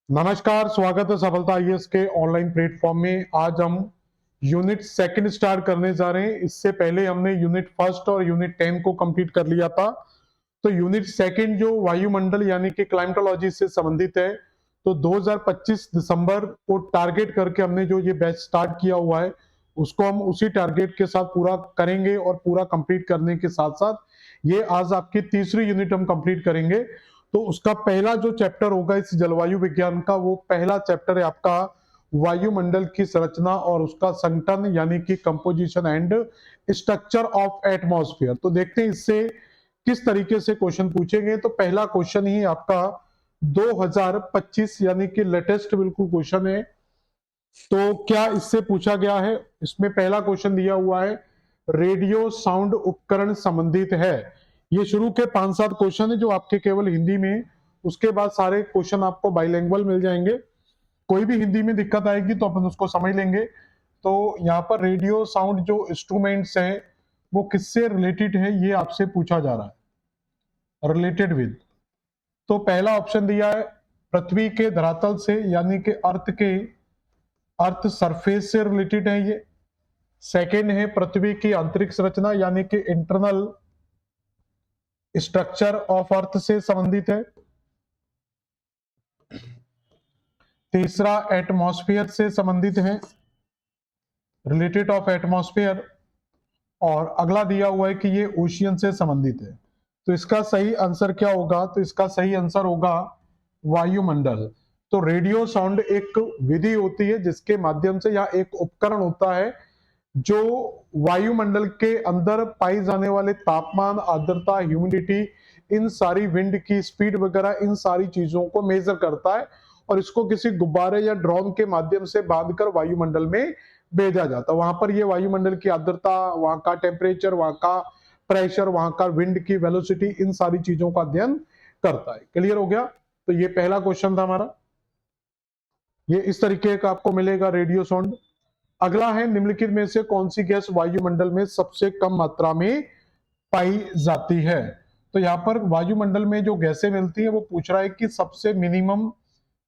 नमस्कार, स्वागत है सफलता आईएएस के ऑनलाइन प्लेटफॉर्म में। आज हम यूनिट सेकंड स्टार्ट करने जा रहे हैं। इससे पहले हमने यूनिट फर्स्ट और यूनिट 10 को कंप्लीट कर लिया था। तो यूनिट सेकंड जो वायुमंडल यानी कि क्लाइमेटोलॉजी से संबंधित है, तो 2025 दिसंबर को टारगेट करके हमने जो ये बैच स्टार्ट किया हुआ है, उसको हम उसी टारगेट के साथ पूरा करेंगे और पूरा कंप्लीट करने के साथ साथ ये आज आपकी तीसरी यूनिट हम कंप्लीट करेंगे। तो उसका पहला जो चैप्टर होगा इस जलवायु विज्ञान का, वो पहला चैप्टर है आपका वायुमंडल की संरचना और उसका संगठन यानी कि composition and structure of atmosphere. तो देखते हैं इससे किस तरीके से क्वेश्चन पूछेंगे। तो पहला क्वेश्चन ही आपका 2025 यानी कि लेटेस्ट बिल्कुल क्वेश्चन है। तो क्या इससे पूछा गया है, इसमें पहला क्वेश्चन दिया हुआ है रेडियो साउंड उपकरण संबंधित है। ये शुरू के 5-7 क्वेश्चन है जो आपके केवल हिंदी में, उसके बाद सारे क्वेश्चन आपको बाइलिंगुअल मिल जाएंगे। कोई भी हिंदी में दिक्कत आएगी तो अपन उसको समझ लेंगे। तो यहाँ पर रेडियो साउंड जो इंस्ट्रूमेंट्स हैं वो किससे रिलेटेड है, ये आपसे पूछा जा रहा है, रिलेटेड विद। तो पहला ऑप्शन दिया है पृथ्वी के धरातल से यानी कि अर्थ सरफेस से रिलेटेड है ये। सेकेंड है पृथ्वी की आंतरिक संरचना यानी कि इंटरनल स्ट्रक्चर ऑफ अर्थ से संबंधित है। तीसरा एटमॉस्फेयर से संबंधित है, रिलेटेड ऑफ एटमॉस्फेयर। और अगला दिया हुआ है कि ये ओशियन से संबंधित है। तो इसका सही आंसर क्या होगा? तो इसका सही आंसर होगा वायुमंडल। तो रेडियो साउंड एक विधि होती है जिसके माध्यम से, या एक उपकरण होता है जो वायुमंडल के अंदर पाई जाने वाले तापमान, आर्द्रता, ह्यूमिडिटी, इन सारी विंड की स्पीड वगैरह, इन सारी चीजों को मेजर करता है और इसको किसी गुब्बारे या ड्रोन के माध्यम से बांधकर वायुमंडल में भेजा जाता है। वहां पर ये वायुमंडल की आर्द्रता, वहां का टेम्परेचर, वहां का प्रेशर, वहां का विंड की वेलोसिटी, इन सारी चीजों का अध्ययन करता है। क्लियर हो गया? तो ये पहला क्वेश्चन था हमारा। ये इस तरीके का आपको मिलेगा रेडियो साउंड। अगला है निम्नलिखित में से कौन सी गैस वायुमंडल में सबसे कम मात्रा में पाई जाती है? तो यहाँ पर वायुमंडल में जो गैसें मिलती है वो पूछ रहा है कि सबसे मिनिमम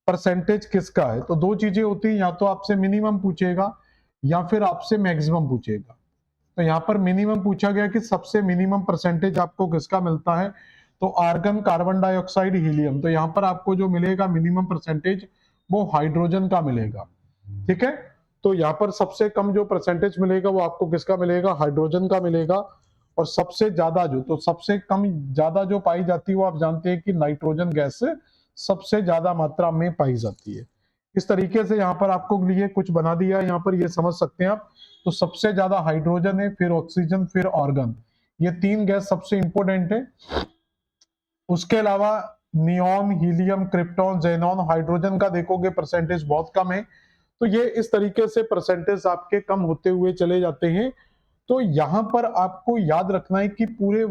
परसेंटेज किसका है। तो दो चीजें होती है, या तो आपसे मिनिमम पूछेगा या फिर आपसे मैक्सिमम पूछेगा। तो यहाँ पर मिनिमम पूछा गया कि सबसे मिनिमम परसेंटेज आपको किसका मिलता है। तो आर्गन, कार्बन डाइऑक्साइड, हीलियम। तो यहाँ पर आपको जो मिलेगा मिनिमम परसेंटेज वो हाइड्रोजन का मिलेगा। ठीक है? तो यहाँ पर सबसे कम जो परसेंटेज मिलेगा वो आपको किसका मिलेगा? हाइड्रोजन का मिलेगा। और सबसे ज्यादा जो, तो सबसे कम ज्यादा जो पाई जाती है वो आप जानते हैं कि नाइट्रोजन गैस सबसे ज्यादा मात्रा में पाई जाती है। इस तरीके से यहाँ पर आपको लिए कुछ बना दिया है, यहाँ पर ये समझ सकते हैं आप। तो सबसे ज्यादा हाइड्रोजन है, फिर ऑक्सीजन, फिर ऑर्गन। ये तीन गैस सबसे इंपॉर्टेंट है। उसके अलावा neon, helium, krypton, xenon, hydrogen का देखोगे परसेंटेज बहुत कम है। तो ये इस तरीके से परसेंटेज आपके कम होते हुए चले जाते हैं। तो यहां पर आपको याद रखना है कि पूरे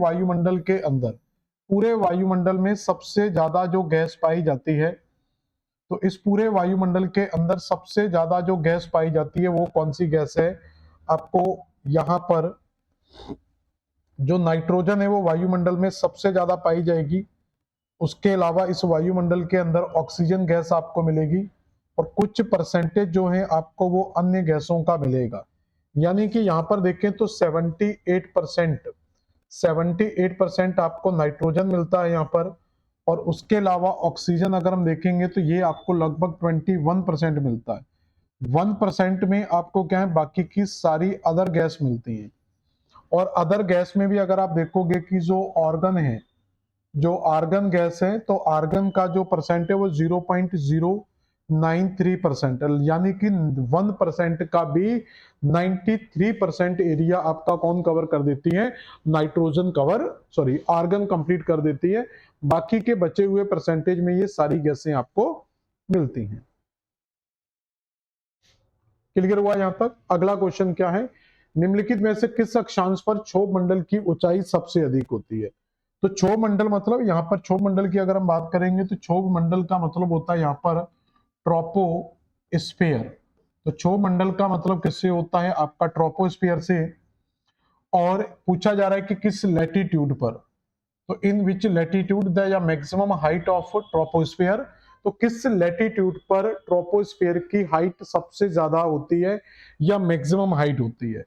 वायुमंडल में सबसे ज्यादा जो गैस पाई जाती है, तो इस पूरे वायुमंडल के अंदर सबसे ज्यादा जो गैस पाई जाती है वो कौन सी गैस है? आपको यहां पर जो नाइट्रोजन है वो वायुमंडल में सबसे ज्यादा पाई जाएगी। उसके अलावा इस वायुमंडल के अंदर ऑक्सीजन गैस आपको मिलेगी और कुछ परसेंटेज जो है आपको वो अन्य गैसों का मिलेगा। यानी कि यहां पर देखें तो 78% आपको नाइट्रोजन मिलता है यहाँ पर। और उसके अलावा ऑक्सीजन अगर हम देखेंगे तो ये आपको लगभग 21% मिलता है। 1% में आपको क्या है, बाकी की सारी अदर गैस मिलती है। और अदर गैस में भी अगर आप देखोगे कि जो आर्गन गैस है, तो आर्गन का जो परसेंट है वो 0.093%, यानी कि 1% का भी 93% एरिया आपका कौन कवर कर देती है? नाइट्रोजन आर्गन कंप्लीट कर देती है। बाकी के बचे हुए परसेंटेज में ये सारी गैसें आपको मिलती हैं। क्लियर हुआ यहां तक? अगला क्वेश्चन क्या है? निम्नलिखित में से किस अक्षांश पर क्षोभ मंडल की ऊंचाई सबसे अधिक होती है? तो क्षोभ मंडल मतलब, यहां पर क्षोभ मंडल की अगर हम बात करेंगे तो क्षोभ मंडल का मतलब होता है यहां पर ट्रोपोस्फियर। तो क्षोभ मंडल का मतलब किससे होता है? आपका ट्रोपोस्फियर से। और पूछा जा रहा है कि किस लैटिट्यूड पर। तो इन विच लैटिट्यूड द या मैक्सिमम हाइट ऑफ ट्रोपोस्फियर। तो किस लैटिट्यूड पर ट्रोपोस्फियर की हाइट सबसे ज्यादा होती है या मैक्सिमम हाइट होती है?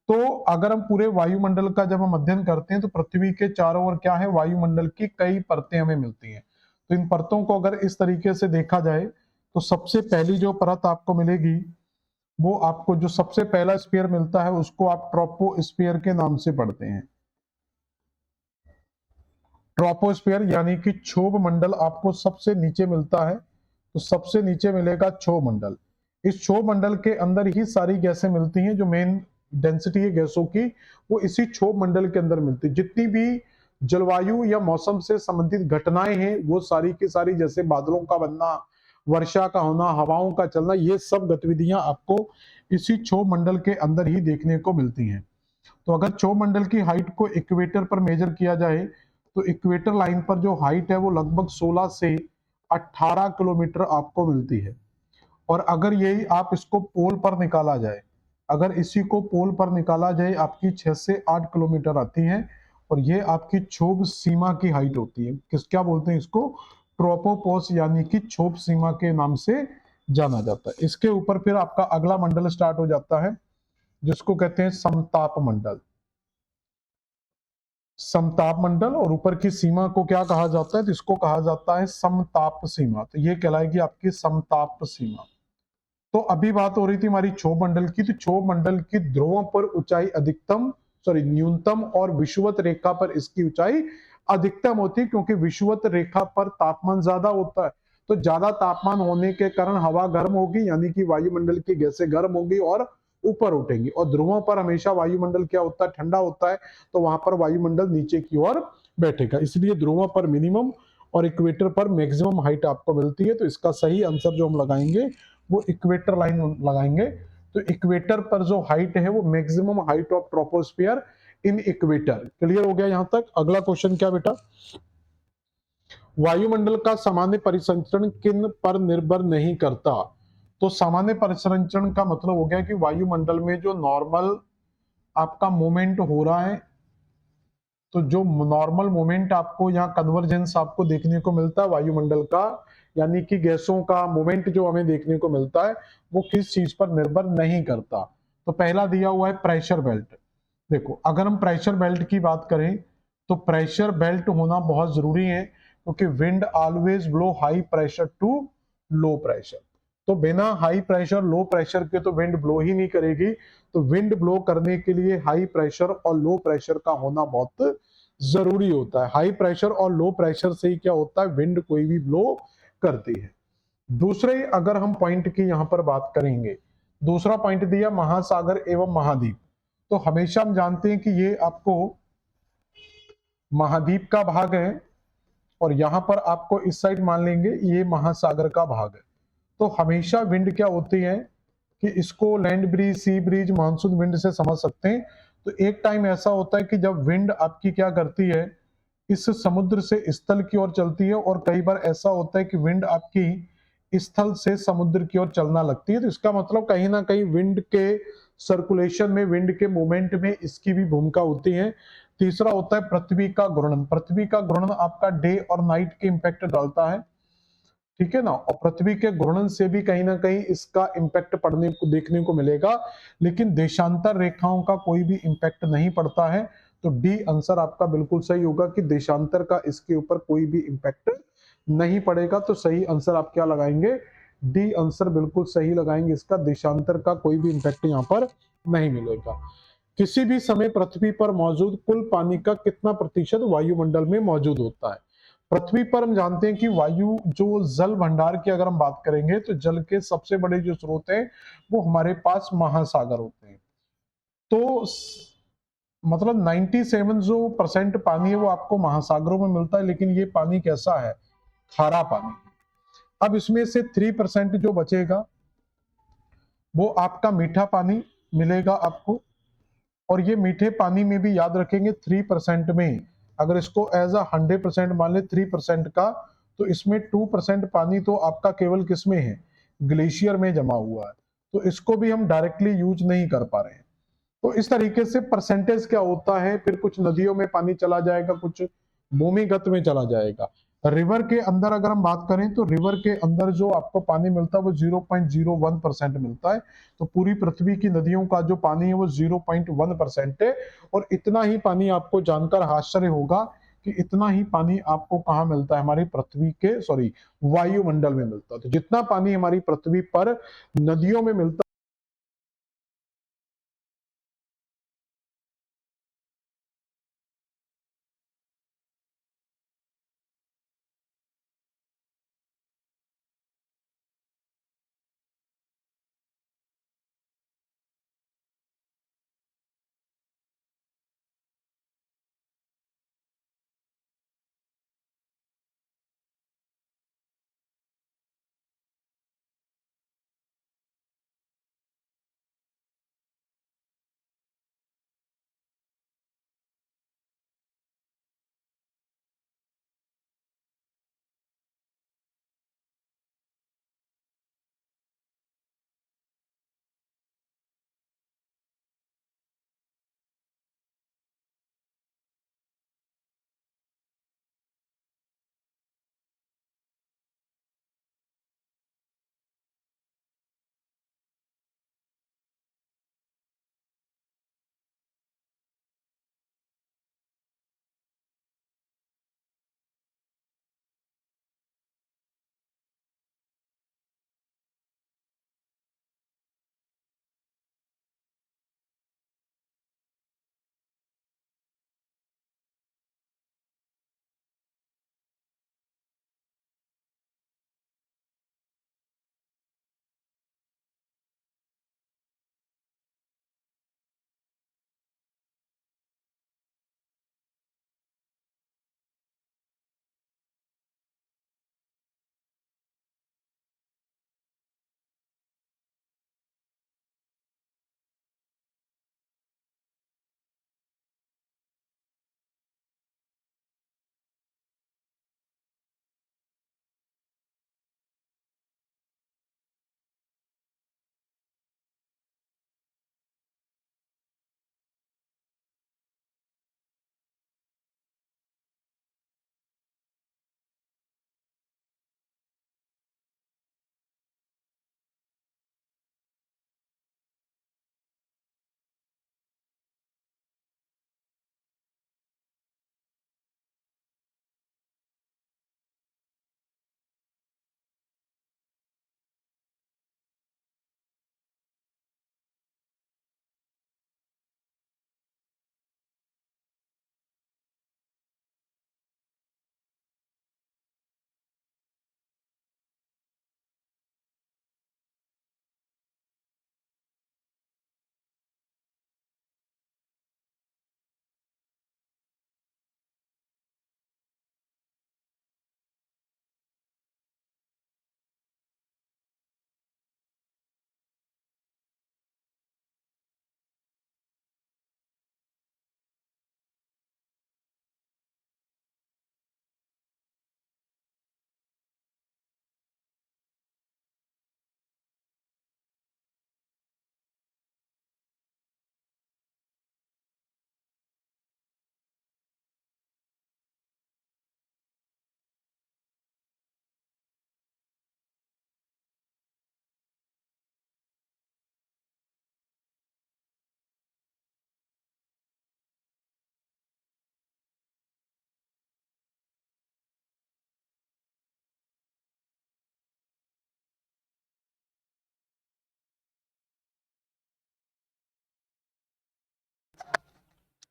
तो अगर हम पूरे वायुमंडल का जब हम अध्ययन करते हैं तो पृथ्वी के चारों ओर क्या है, वायुमंडल की कई परतें हमें मिलती हैं। तो इन परतों को अगर इस तरीके से देखा जाए तो सबसे पहली जो परत आपको मिलेगी वो आपको जो सबसे पहला स्फीयर मिलता है उसको आप ट्रोपोस्फियर के नाम से पढ़ते हैं। ट्रोपोस्फियर यानी कि क्षोभ मंडल आपको सबसे नीचे मिलता है। तो सबसे नीचे मिलेगा क्षोभ मंडल। इस क्षोभ मंडल के अंदर ही सारी गैसें मिलती हैं, जो मेन डेंसिटी है गैसों की वो इसी क्षोभ मंडल के अंदर मिलती है। जितनी भी जलवायु या मौसम से संबंधित घटनाएं हैं वो सारी की सारी, जैसे बादलों का बनना, वर्षा का होना, हवाओं का चलना, ये सब गतिविधियां आपको इसी क्षोभ मंडल के अंदर ही देखने को मिलती हैं। तो अगर क्षोभ मंडल की हाइट को इक्वेटर पर मेजर किया जाए तो इक्वेटर लाइन पर जो हाइट है वो लगभग 16 से 18 किलोमीटर आपको मिलती है। और अगर यही आप इसको पोल पर निकाला जाए, अगर इसी को पोल पर निकाला जाए आपकी 6 से 8 किलोमीटर आती है। और ये आपकी क्षोभ सीमा की हाइट होती है। किस क्या बोलते हैं इसको? ट्रोपोपॉस यानी कि क्षोभ सीमा के नाम से जाना जाता है। इसके ऊपर फिर आपका अगला मंडल स्टार्ट हो जाता है जिसको कहते हैं समताप मंडल। समताप मंडल, और ऊपर की सीमा को क्या कहा जाता है? तो इसको कहा जाता है समताप सीमा। तो ये कहलाएगी आपकी समताप सीमा। तो अभी बात हो रही थी हमारी क्षोभ मंडल की। तो क्षोभ मंडल की ध्रुवों पर ऊंचाई अधिकतम न्यूनतम और विषुवत रेखा पर इसकी ऊंचाई अधिकतम होती है, क्योंकि विषुवत रेखा पर तापमान ज्यादा होता है। तो ज्यादा तापमान होने के कारण हवा गर्म होगी, यानी कि वायुमंडल की गैसें गर्म होंगी और ऊपर उठेंगी। और ध्रुवों पर हमेशा वायुमंडल क्या होता है? ठंडा होता है। तो वहां पर वायुमंडल नीचे की ओर बैठेगा, इसलिए ध्रुवों पर मिनिमम और इक्वेटर पर मैक्सिमम हाइट आपको मिलती है। तो इसका सही आंसर जो हम लगाएंगे वो इक्वेटर लाइन लगाएंगे। तो इक्वेटर पर जो हाइट है वो maximum height of troposphere in equator. Clear हो गया यहां तक? अगला क्वेश्चन क्या बेटा? वायुमंडल का सामान्य परिसंचरण किन पर निर्भर नहीं करता? तो सामान्य परिसंचरण का मतलब हो गया कि वायुमंडल में जो नॉर्मल आपका मूवमेंट हो रहा है, तो जो नॉर्मल मूवमेंट आपको यहाँ कन्वर्जेंस आपको देखने को मिलता है वायुमंडल का, यानी कि गैसों का मूवमेंट जो हमें देखने को मिलता है वो किस चीज पर निर्भर नहीं करता। तो पहला दिया हुआ है प्रेशर बेल्ट। देखो अगर हम प्रेशर बेल्ट की बात करें तो प्रेशर बेल्ट होना बहुत जरूरी है, क्योंकि wind always blow high pressure to low pressure. तो बिना हाई प्रेशर लो प्रेशर के तो विंड ब्लो ही नहीं करेगी। तो विंड ब्लो करने के लिए हाई प्रेशर और लो प्रेशर का होना बहुत जरूरी होता है। हाई प्रेशर और लो प्रेशर से ही क्या होता है? विंड कोई भी ब्लो करती है। दूसरे अगर हम पॉइंट की यहां पर बात करेंगे, दूसरा पॉइंट दिया महासागर एवं महाद्वीप। तो हमेशा हम जानते हैं कि ये आपको महाद्वीप का भाग है, और यहां पर आपको इस साइड मान लेंगे ये महासागर का भाग है। तो हमेशा विंड क्या होती है कि इसको land breeze, sea breeze, monsoon wind से समझ सकते हैं। तो एक टाइम ऐसा होता है कि जब विंड आपकी क्या करती है, इस समुद्र से स्थल की ओर चलती है, और कई बार ऐसा होता है कि विंड आपकी स्थल से समुद्र की ओर चलना लगती है। तो इसका मतलब कहीं ना कहीं विंड के सर्कुलेशन में, विंड के मूवमेंट में इसकी भी भूमिका होती है। तीसरा होता है पृथ्वी का घूर्णन। पृथ्वी का घूर्णन आपका डे और नाइट के इंपैक्ट डालता है, ठीक है ना। और पृथ्वी के घूर्णन से भी कहीं ना कहीं इसका इंपैक्ट पड़ने को देखने को मिलेगा, लेकिन देशांतर रेखाओं का कोई भी इंपैक्ट नहीं पड़ता है। तो डी आंसर आपका बिल्कुल सही होगा कि देशांतर का इसके ऊपर कोई भी इंपैक्ट नहीं पड़ेगा। तो सही आंसर आप क्या लगाएंगे? डी आंसर बिल्कुल सही लगाएंगे इसका, देशांतर का कोई भी इंपैक्ट यहाँ पर नहीं मिलेगा। किसी भी समय पृथ्वी पर मौजूद कुल पानी का कितना प्रतिशत वायुमंडल में मौजूद होता है? पृथ्वी पर हम जानते हैं कि वायु जो जल भंडार की अगर हम बात करेंगे तो जल के सबसे बड़े जो स्रोत हैं वो हमारे पास महासागर होते हैं। तो मतलब 97 जो परसेंट पानी है वो आपको महासागरों में मिलता है, लेकिन ये पानी कैसा है? खारा पानी। अब इसमें से 3% जो बचेगा वो आपका मीठा पानी मिलेगा आपको। और ये मीठे पानी में भी याद रखेंगे 3% में, अगर इसको एज अ 100% मान ले 3% का, तो इसमें 2% पानी तो आपका केवल किसमें है? ग्लेशियर में जमा हुआ है। तो इसको भी हम डायरेक्टली यूज नहीं कर पा रहे हैं। तो इस तरीके से परसेंटेज क्या होता है, फिर कुछ नदियों में पानी चला जाएगा, कुछ भूमिगत में चला जाएगा। रिवर के अंदर अगर हम बात करें तो रिवर के अंदर जो आपको पानी मिलता है वो 0.01% मिलता है। तो पूरी पृथ्वी की नदियों का जो पानी है वो 0.1% है। और इतना ही पानी आपको जानकर आश्चर्य होगा कि इतना ही पानी आपको कहाँ मिलता है, हमारी पृथ्वी के वायुमंडल में मिलता है। तो जितना पानी हमारी पृथ्वी पर नदियों में मिलता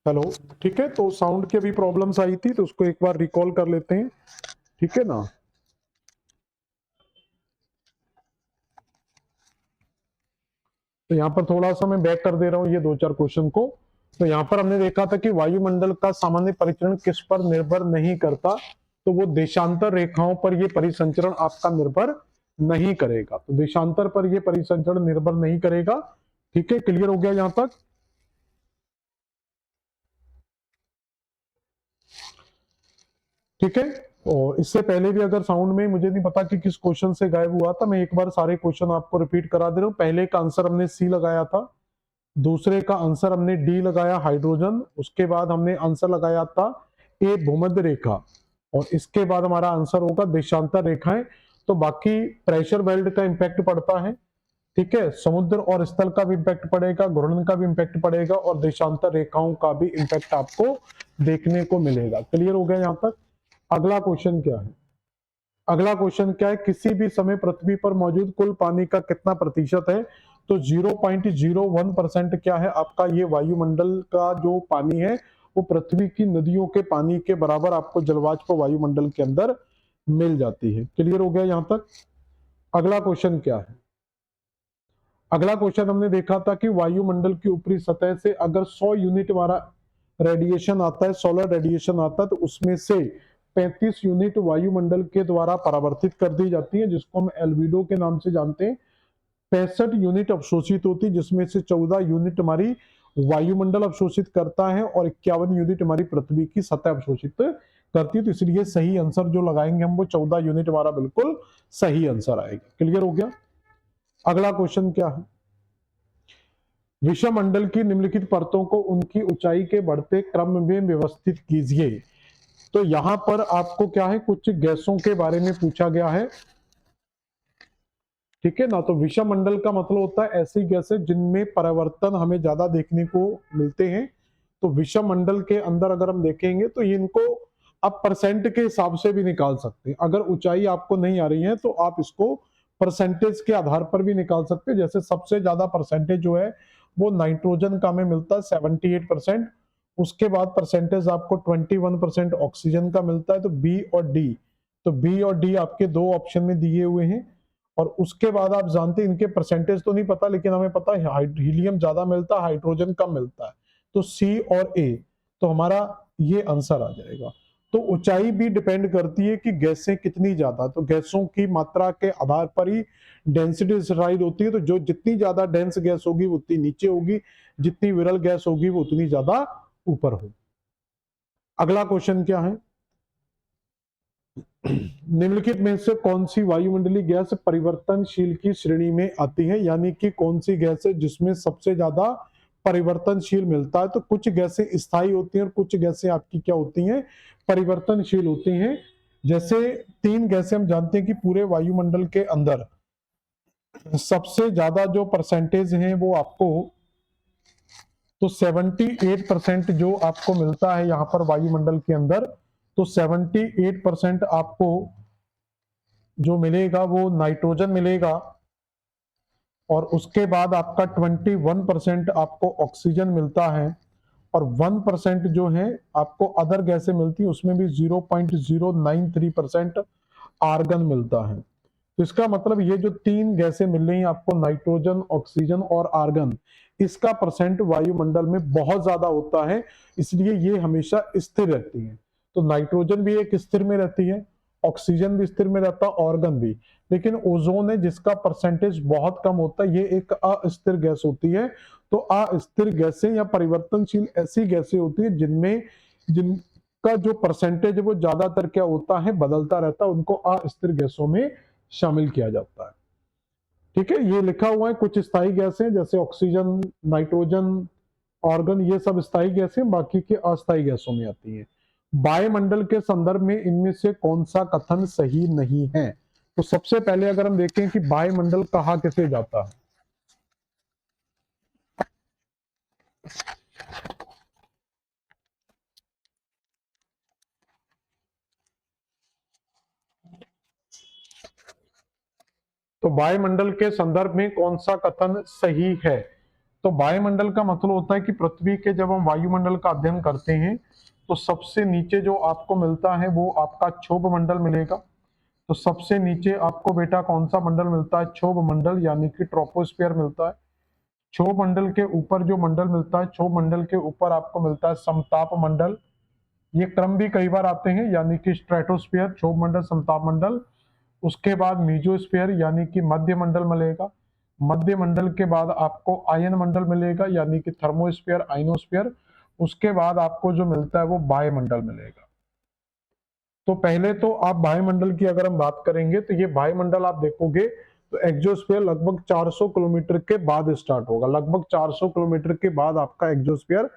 हेलो, ठीक है। तो साउंड की अभी प्रॉब्लम्स आई थी तो उसको एक बार रिकॉल कर लेते हैं, ठीक है ना। तो यहाँ पर थोड़ा सा मैं बैक कर दे रहा हूँ ये दो चार क्वेश्चन को। तो यहाँ पर हमने देखा था कि वायुमंडल का सामान्य परिचरण किस पर निर्भर नहीं करता, तो वो देशांतर रेखाओं पर ये परिसंचरण आपका निर्भर नहीं करेगा। तो देशांतर पर ये परिसंचरण निर्भर नहीं करेगा, ठीक है। क्लियर हो गया यहाँ तक? ठीक है। और इससे पहले भी अगर साउंड में, मुझे नहीं पता कि किस क्वेश्चन से गायब हुआ था, मैं एक बार सारे क्वेश्चन आपको रिपीट करा दे रहा हूँ। पहले का आंसर हमने सी लगाया था, दूसरे का आंसर हमने डी लगाया हाइड्रोजन, उसके बाद हमने आंसर लगाया था ए भूमध्य रेखा, और इसके बाद हमारा आंसर होगा देशांतर रेखाएं। तो बाकी प्रेशर बेल्ट का इंपैक्ट पड़ता है, ठीक है, समुद्र और स्थल का भी इंपैक्ट पड़ेगा, घूर्णन का भी इंपैक्ट पड़ेगा और देशांतर रेखाओं का भी इंपैक्ट आपको देखने को मिलेगा। क्लियर हो गया यहां तक। अगला क्वेश्चन क्या है? अगला क्वेश्चन क्या है? किसी भी समय पृथ्वी पर मौजूद कुल पानी का कितना प्रतिशत है? तो 0.01% क्या है आपका? ये वायुमंडल का जो पानी है वो पृथ्वी की नदियों के पानी के बराबर आपको जलवाष्प वायुमंडल के अंदर मिल जाती है। क्लियर हो गया यहां तक। अगला क्वेश्चन क्या है? अगला क्वेश्चन हमने देखा था कि वायुमंडल की ऊपरी सतह से अगर 100 यूनिट हमारा रेडिएशन आता है, सोलर रेडिएशन आता है, तो उसमें से 35 यूनिट वायुमंडल के द्वारा परावर्तित कर दी जाती है, जिसको हम एल्बिडो के नाम से जानते हैं। 65 यूनिट अवशोषित होती है, जिसमें से 14 यूनिट हमारी वायुमंडल अवशोषित करता है और 51 यूनिट हमारी पृथ्वी की सतह अवशोषित करती है। तो इसलिए सही आंसर जो लगाएंगे हम वो 14 यूनिट हमारा बिल्कुल सही आंसर आएगा। क्लियर हो गया। अगला क्वेश्चन क्या है? विषमंडल की निम्नलिखित परतों को उनकी ऊंचाई के बढ़ते क्रम में व्यवस्थित कीजिए। तो यहां पर आपको क्या है, कुछ गैसों के बारे में पूछा गया है, ठीक है ना। तो विषमंडल का मतलब होता है ऐसी गैसें जिनमें परिवर्तन हमें ज्यादा देखने को मिलते हैं। तो विषमंडल के अंदर अगर हम देखेंगे तो इनको आप परसेंट के हिसाब से भी निकाल सकते हैं। अगर ऊंचाई आपको नहीं आ रही है तो आप इसको परसेंटेज के आधार पर भी निकाल सकते हैं। जैसे सबसे ज्यादा परसेंटेज जो है वो नाइट्रोजन का में मिलता है 78%। उसके बाद परसेंटेज आपको 21% ऑक्सीजन का मिलता है। तो बी और डी, तो बी और डी आपके दो ऑप्शन में दिए हुए हैं। और उसके बाद आप जानते हैं, इनके परसेंटेज तो नहीं पता लेकिन हमें पता है हीलियम ज्यादा मिलता है, हाइड्रोजन कम मिलता है। तो सी और ए, तो हमारा ये आंसर आ जाएगा। तो ऊंचाई भी डिपेंड करती है कि गैसें कितनी ज्यादा, तो गैसों की मात्रा के आधार पर ही डेंसिटी डिसाइड होती है। तो जो जितनी ज्यादा डेंस गैस होगी वो उतनी नीचे होगी, जितनी विरल गैस होगी वो उतनी ज्यादा ऊपर होगी। अगला क्वेश्चन क्या है? निम्नलिखित में से कौन सी वायुमंडलीय गैस परिवर्तनशील की श्रेणी में आती है? यानी कि कौन सी गैस है जिसमें सबसे ज्यादा परिवर्तनशील मिलता है? तो कुछ गैसें स्थायी होती हैं और कुछ गैसें आपकी क्या होती हैं, परिवर्तनशील होती हैं। जैसे तीन गैसें हम जानते हैं कि पूरे वायुमंडल के अंदर सबसे ज्यादा जो परसेंटेज है वो आपको, तो 78% जो आपको मिलता है यहाँ पर वायुमंडल के अंदर। तो 78% आपको जो मिलेगा वो नाइट्रोजन मिलेगा और उसके बाद आपका 21% आपको ऑक्सीजन मिलता है और 1% जो है आपको अदर गैसें मिलती है, उसमें भी 0.093% आर्गन मिलता है। तो इसका मतलब ये जो तीन गैसें मिल रही हैं आपको, नाइट्रोजन, ऑक्सीजन और आर्गन, इसका परसेंट वायुमंडल में बहुत ज्यादा होता है, इसलिए ये हमेशा स्थिर रहती है। तो नाइट्रोजन भी एक स्थिर में रहती है, ऑक्सीजन भी स्थिर में रहता है, ऑर्गन भी। लेकिन ओजोन है जिसका परसेंटेज बहुत कम होता है, ये एक अस्थिर गैस होती है। तो अस्थिर गैसें या परिवर्तनशील ऐसी गैसें होती है जिनमें जिनका जो परसेंटेज है वो ज्यादातर क्या होता है, बदलता रहता है, उनको अस्थिर गैसों में शामिल किया जाता है। ठीक है, ये लिखा हुआ है कुछ स्थायी गैसें जैसे ऑक्सीजन, नाइट्रोजन, ऑर्गन, ये सब स्थायी गैसें बाकी के अस्थायी गैसों में आती हैं। वायुमंडल के संदर्भ में इनमें से कौन सा कथन सही नहीं है? तो सबसे पहले अगर हम देखें कि वायुमंडल कहा किसे जाता है, तो वायुमंडल के संदर्भ में कौन सा कथन सही है? तो वायुमंडल का मतलब होता है कि पृथ्वी के जब हम वायुमंडल का अध्ययन करते हैं तो सबसे नीचे जो आपको मिलता है वो आपका क्षोभ मंडल मिलेगा। तो सबसे नीचे आपको बेटा कौन सा मंडल मिलता है? क्षोभ मंडल, यानी कि ट्रोपोस्फियर मिलता है। क्षोभ मंडल के ऊपर जो मंडल मिलता है, क्षोभ मंडल के ऊपर आपको मिलता है समताप मंडल। ये क्रम भी कई बार आते हैं, यानी कि स्ट्रेटोस्फियर, क्षोभ मंडल, समताप मंडल। उसके बाद मीजोस्फीयर यानी कि मध्य मंडल मिलेगा। मध्य मंडल के बाद आपको आयन मंडल मिलेगा यानी कि थर्मोस्फीयर, आइनोस्फीयर। उसके बाद आपको जो मिलता है वो वायुमंडल मिलेगा। तो पहले तो आप वायुमंडल की अगर हम बात करेंगे तो ये वायुमंडल आप देखोगे तो एक्सोस्फीयर लगभग 400 किलोमीटर के बाद स्टार्ट होगा। लगभग 400 किलोमीटर के बाद आपका एक्सोस्फीयर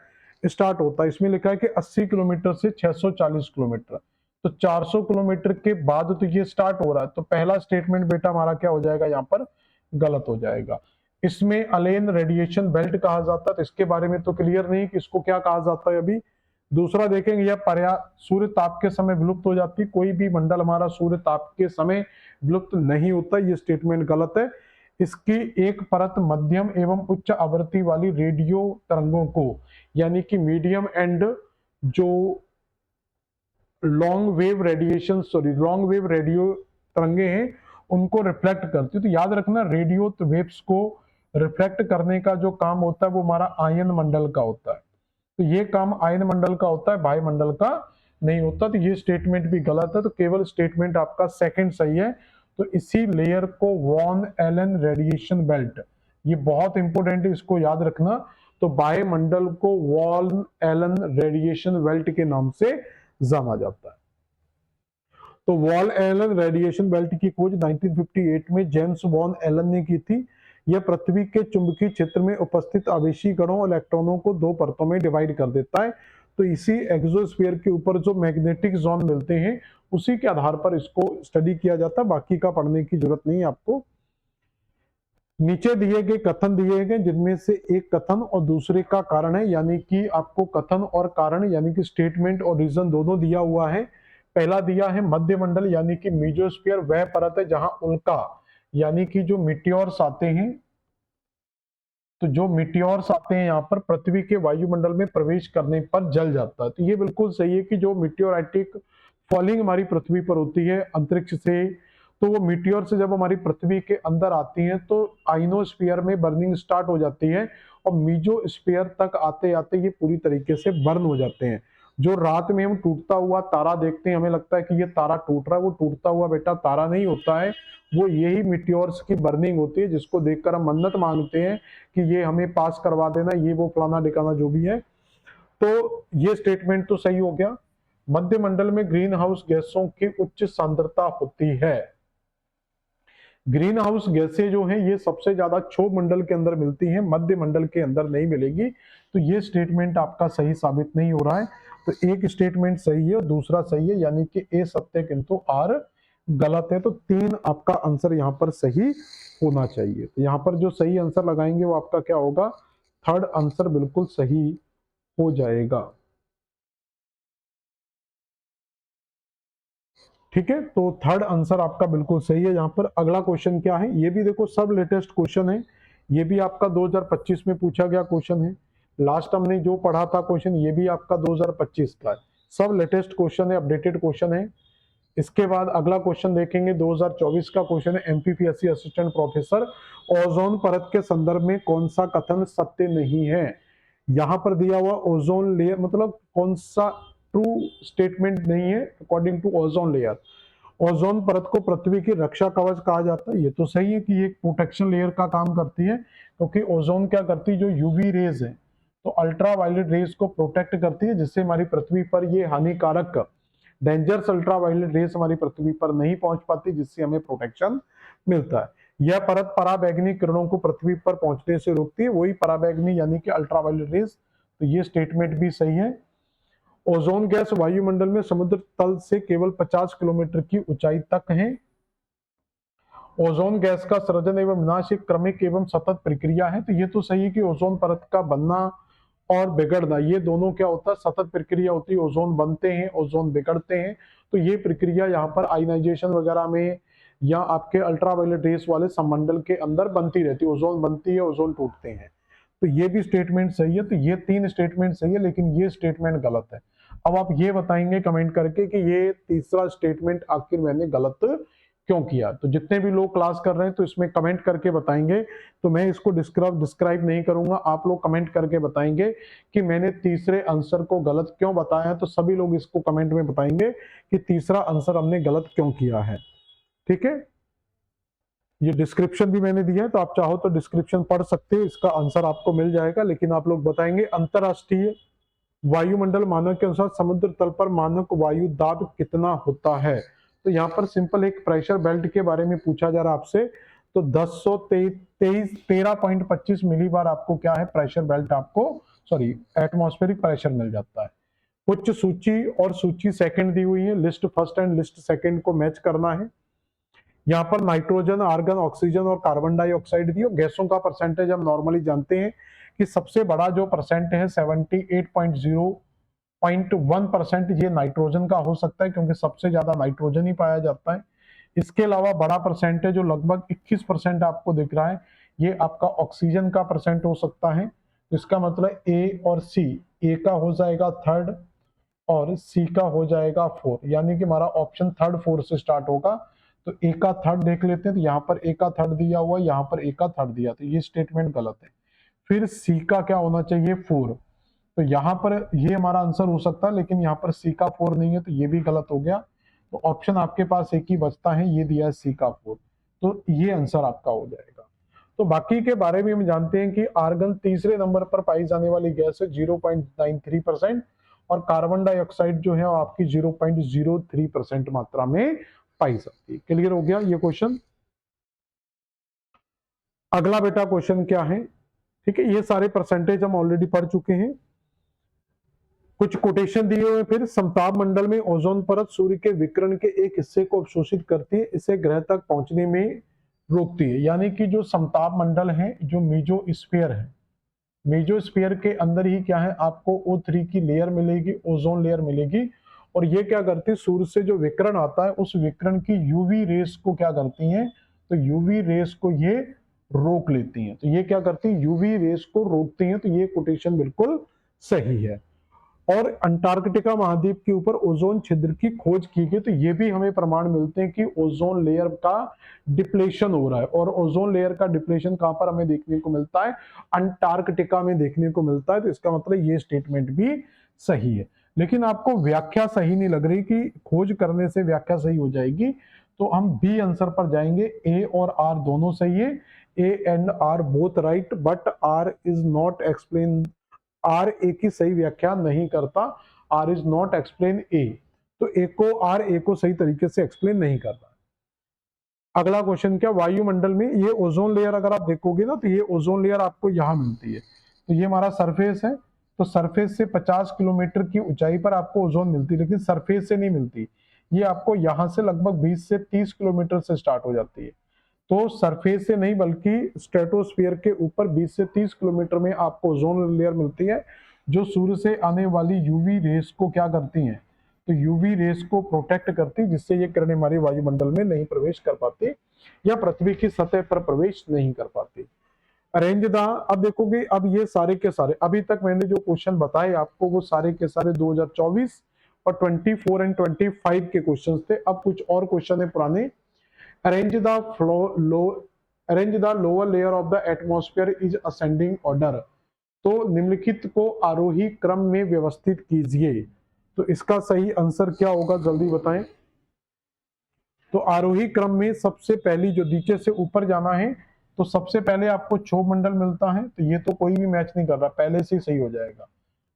स्टार्ट होता है। इसमें लिखा है कि 80 किलोमीटर से 640 किलोमीटर। तो 400 किलोमीटर के बाद तो ये स्टार्ट हो रहा है, तो पहला स्टेटमेंट बेटा हमारा क्या हो जाएगा, यहाँ पर गलत हो जाएगा। इसमें अलेन रेडिएशन बेल्ट कहा जाता है, तो इसके बारे में तो क्लियर नहीं कि इसको क्या कहा जाता है अभी। दूसरा देखेंगे, यह सूर्य ताप के समय विलुप्त हो जाती है, कोई भी मंडल हमारा सूर्य ताप के समय विलुप्त नहीं होता, ये स्टेटमेंट गलत है। इसकी एक परत मध्यम एवं उच्च आवृत्ति वाली रेडियो तरंगों को, यानी कि मीडियम एंड जो लॉन्ग वेव रेडियो तरंगे हैं उनको रिफ्लेक्ट करती है। तो याद रखना, रेडियो वेव्स को रिफ्लेक्ट करने का जो काम होता है वो हमारा आयन मंडल का होता है, तो ये काम आयन मंडल का होता है, वायुमंडल का नहीं होता। तो ये स्टेटमेंट भी गलत है, तो केवल स्टेटमेंट आपका सेकंड सही है। तो इसी लेयर को वॉन एलन रेडिएशन बेल्ट, ये बहुत इंपॉर्टेंट है, इसको याद रखना। तो वायुमंडल को वॉन एलन रेडिएशन बेल्ट के नाम से जाना जाता है। तो वॉन एलन रेडिएशन बेल्ट की खोज 1958 में जेम्स वॉन एलन ने की थी। यह पृथ्वी के चुंबकीय क्षेत्र में उपस्थित आवेशी कणों और इलेक्ट्रॉनों को दो परतों में डिवाइड कर देता है। तो इसी एक्सोस्फीयर के ऊपर जो मैग्नेटिक जोन मिलते हैं उसी के आधार पर इसको स्टडी किया जाता है, बाकी का पढ़ने की जरूरत नहीं है आपको। नीचे दिए गए कथन दिए गए जिनमें से एक कथन और दूसरे का कारण है, यानी कि आपको कथन और कारण यानी कि स्टेटमेंट और रीजन दोनों दिया हुआ है। पहला दिया है मध्यमंडल यानी कि मीजोस्फीयर वह परत है जहां उल्का यानी कि जो मिटियोर्स आते हैं, तो जो मिटियोर्स आते हैं यहाँ पर पृथ्वी के वायुमंडल में प्रवेश करने पर जल जाता है। तो ये बिल्कुल सही है कि जो मिटियोराइटिक फॉलिंग हमारी पृथ्वी पर होती है अंतरिक्ष से, तो वो मिटियोर से जब हमारी पृथ्वी के अंदर आती हैं तो आइनोस्फीयर में बर्निंग स्टार्ट हो जाती है और मीजोस्फीयर तक आते आते ये पूरी तरीके से बर्न हो जाते हैं। जो रात में हम टूटता हुआ तारा देखते हैं, हमें लगता है कि ये तारा टूट रहा है, वो टूटता हुआ बेटा तारा नहीं होता है, वो यही मिटियोर्स की बर्निंग होती है, जिसको देखकर हम मन्नत मांगते हैं कि ये हमें पास करवा देना, ये वो फलाना ढिकाना जो भी है। तो ये स्टेटमेंट तो सही हो गया। मध्यमंडल में ग्रीन हाउस गैसों की उच्च सांद्रता होती है। ग्रीन हाउस गैसें जो हैं ये सबसे ज्यादा क्षोभ मंडल के अंदर मिलती हैं, मध्य मंडल के अंदर नहीं मिलेगी। तो ये स्टेटमेंट आपका सही साबित नहीं हो रहा है। तो एक स्टेटमेंट सही है और दूसरा सही है, यानी कि ए सत्य किंतु आर गलत है। तो तीन आपका आंसर यहाँ पर सही होना चाहिए। तो यहाँ पर जो सही आंसर लगाएंगे वो आपका क्या होगा, थर्ड आंसर बिल्कुल सही हो जाएगा। ठीक है, तो थर्ड आंसर आपका बिल्कुल सही है। यहाँ पर अगला क्वेश्चन क्या है, ये भी देखो सब लेटेस्ट क्वेश्चन है, ये भी आपका 2025 में पूछा गया क्वेश्चन है। लास्ट हमने जो पढ़ा था क्वेश्चन ये भी आपका 2025 का है, सब लेटेस्ट क्वेश्चन है, अपडेटेड क्वेश्चन है। इसके बाद अगला क्वेश्चन देखेंगे 2024 का क्वेश्चन है, एमपीपीएससी असिस्टेंट प्रोफेसर, ओजोन परत के संदर्भ में कौन सा कथन सत्य नहीं है। यहां पर दिया हुआ ओजोन लेयर मतलब कौन सा ट्रू स्टेटमेंट नहीं है according to ozone layer. Ozone परत को पृथ्वी की रक्षा कवच कहा जाता है, ये तो सही है कि ये प्रोटेक्शन लेयर का काम करती है, क्योंकि ओजोन क्या करती है, जो यूवी रेज है तो अल्ट्रा वायलेट रेज को प्रोटेक्ट करती है, जिससे हमारी पृथ्वी पर ये हानिकारक डेंजरस अल्ट्रा वायलेट रेज हमारी पृथ्वी पर नहीं पहुंच पाती, जिससे हमें प्रोटेक्शन मिलता है। यह परत पराबैंगनी किरणों को पृथ्वी पर पहुंचने से रोकती है, वही पराबैंगनी यानी कि अल्ट्रा वायलेट रेज। तो ये स्टेटमेंट भी सही है। ओजोन गैस वायुमंडल में समुद्र तल से केवल 50 किलोमीटर की ऊंचाई तक है। ओजोन गैस का सृजन एवं विनाश एक क्रमिक एवं सतत प्रक्रिया है। तो ये तो सही है कि ओजोन परत का बनना और बिगड़ना ये दोनों क्या होता है, सतत प्रक्रिया होती है। ओजोन बनते हैं, ओजोन बिगड़ते हैं, तो ये प्रक्रिया यहाँ पर आयनाइजेशन वगैरह में या आपके अल्ट्रावायलेट रेस वाले संमंडल के अंदर बनती रहती है, ओजोन बनती है, ओजोन टूटते हैं। तो ये भी स्टेटमेंट सही है। तो ये तीन स्टेटमेंट सही है, लेकिन ये स्टेटमेंट गलत है। अब आप ये बताएंगे कमेंट करके कि ये तीसरा स्टेटमेंट आखिर मैंने गलत क्यों किया। तो जितने भी लोग क्लास कर रहे हैं तो इसमें कमेंट करके बताएंगे, तो मैं इसको डिस्क्राइब नहीं करूंगा, आप लोग कमेंट करके बताएंगे कि मैंने तीसरे आंसर को गलत क्यों बताया। तो सभी लोग इसको कमेंट में बताएंगे कि तीसरा आंसर हमने गलत क्यों किया है। ठीक है, ये डिस्क्रिप्शन भी मैंने दिया है, तो आप चाहो तो डिस्क्रिप्शन पढ़ सकते हैं, इसका आंसर आपको मिल जाएगा। लेकिन आप लोग बताएंगे अंतरराष्ट्रीय वायुमंडल मानक के अनुसार समुद्र तल पर मानक वायु दाब कितना होता है। तो यहाँ पर सिंपल एक प्रेशर बेल्ट के बारे में पूछा जा रहा है आपसे। तो 13.25 मिली बार आपको क्या है, प्रेशर बेल्ट आपको एटमॉस्फेरिक प्रेशर मिल जाता है। उच्च सूची और सूची सेकंड दी हुई है, list first and list second को मैच करना है। यहाँ पर नाइट्रोजन, आर्गन, ऑक्सीजन और कार्बन डाइऑक्साइड दी। गैसों का परसेंटेज हम नॉर्मली जानते हैं कि सबसे बड़ा जो परसेंट है 78.0.1% ये नाइट्रोजन का हो सकता है, क्योंकि सबसे ज्यादा नाइट्रोजन ही पाया जाता है। इसके अलावा बड़ा परसेंट है जो लगभग 21% आपको दिख रहा है, ये आपका ऑक्सीजन का परसेंट हो सकता है। तो इसका मतलब ए और सी, ए का हो जाएगा थर्ड और सी का हो जाएगा फोर, यानी कि हमारा ऑप्शन थर्ड फोर से स्टार्ट होगा। तो ए का थर्ड देख लेते हैं, तो यहाँ पर ए का थर्ड दिया हुआ है, यहाँ पर ए का थर्ड दिया, तो ये स्टेटमेंट गलत है। फिर सी का क्या होना चाहिए, फोर, तो यहाँ पर ये हमारा आंसर हो सकता है, लेकिन यहाँ पर सी का फोर नहीं है, तो ये भी गलत हो गया। तो ऑप्शन आपके पास एक ही बचता है, ये दिया है सी का फोर, तो ये आंसर आपका हो जाएगा। तो बाकी के बारे में हम जानते हैं कि आर्गन तीसरे नंबर पर पाई जाने वाली गैस है 0.93%, और कार्बन डाइऑक्साइड जो है आपकी 0.03% मात्रा में पाई जाती है। क्लियर हो गया ये क्वेश्चन। अगला बेटा क्वेश्चन क्या है, ठीक है, ये सारे परसेंटेज हम ऑलरेडी पढ़ चुके हैं। कुछ कोटेशन दिए हुए, फिर समताप मंडल में ओजोन परत सूर्य के विकिरण के एक हिस्से को अवशोषित करती है, इसे ग्रह तक पहुंचने में रोकती है। यानी कि जो समताप मंडल है, जो मेजोस्फीयर है, मेजोस्फीयर के अंदर ही क्या है, आपको O3 की लेयर मिलेगी, ओजोन लेयर मिलेगी, और ये क्या करती है, सूर्य से जो विकिरण आता है उस विकिरण की यूवी रेस को क्या करती हैं, तो यूवी रेस को ये रोक लेती हैं। तो ये क्या करती है, यूवी रेस को रोकती हैं, तो ये कोटेशन बिल्कुल सही है। और अंटार्कटिका महाद्वीप के ऊपर ओजोन छिद्र की खोज की गई, तो ये भी हमें प्रमाण मिलते हैं कि ओजोन लेयर का डिप्लेशन हो रहा है। और ओजोन लेयर का डिप्लेशन कहां पर हमें देखने को मिलता है, अंटार्कटिका में देखने को मिलता है। तो इसका मतलब ये स्टेटमेंट भी सही है, लेकिन आपको व्याख्या सही नहीं लग रही कि खोज करने से व्याख्या सही हो जाएगी, तो हम बी आंसर पर जाएंगे। ए और आर दोनों सही है, A and R both right, but R is not explain, R A की सही व्याख्या नहीं करता, R is not explain A, तो ए को, आर ए को सही तरीके से एक्सप्लेन नहीं करता। अगला क्वेश्चन क्या, वायुमंडल में ये ओजोन लेयर अगर आप देखोगे ना, तो ये ओजोन लेयर आपको यहां मिलती है, तो ये हमारा सरफेस है, तो सरफेस से 50 किलोमीटर की ऊंचाई पर आपको ओजोन मिलती है, लेकिन सरफेस से नहीं मिलती, ये आपको यहां से लगभग 20 से 30 किलोमीटर से स्टार्ट हो जाती है। तो सरफेस से नहीं बल्कि स्ट्रेटोस्फीयर के ऊपर 20 से 30 किलोमीटर में आपको ओजोन लेयर मिलती है, जो सूर्य से आने वाली यूवी रेस को क्या करती हैं, तो यूवी रेस को प्रोटेक्ट करती, जिससे ये किरणें हमारे वायुमंडल में नहीं प्रवेश कर पाती या पृथ्वी की सतह पर प्रवेश नहीं कर पाती। अरेंज द, अब देखोगे, अब ये सारे के सारे अभी तक मैंने जो क्वेश्चन बताए आपको, वो सारे के सारे 2024 और 24 एंड 25 के क्वेश्चन थे। अब कुछ और क्वेश्चन है पुराने। arrange the flow low arrange the lower layer of the atmosphere is ascending order, तो निम्नलिखित को आरोही क्रम में व्यवस्थित कीजिए। तो इसका सही आंसर क्या होगा, जल्दी बताएं। तो आरोही क्रम में सबसे पहली जो नीचे से ऊपर जाना है, तो सबसे पहले आपको क्षोभ मंडल मिलता है, तो ये तो कोई भी मैच नहीं कर रहा, पहले से ही सही हो जाएगा।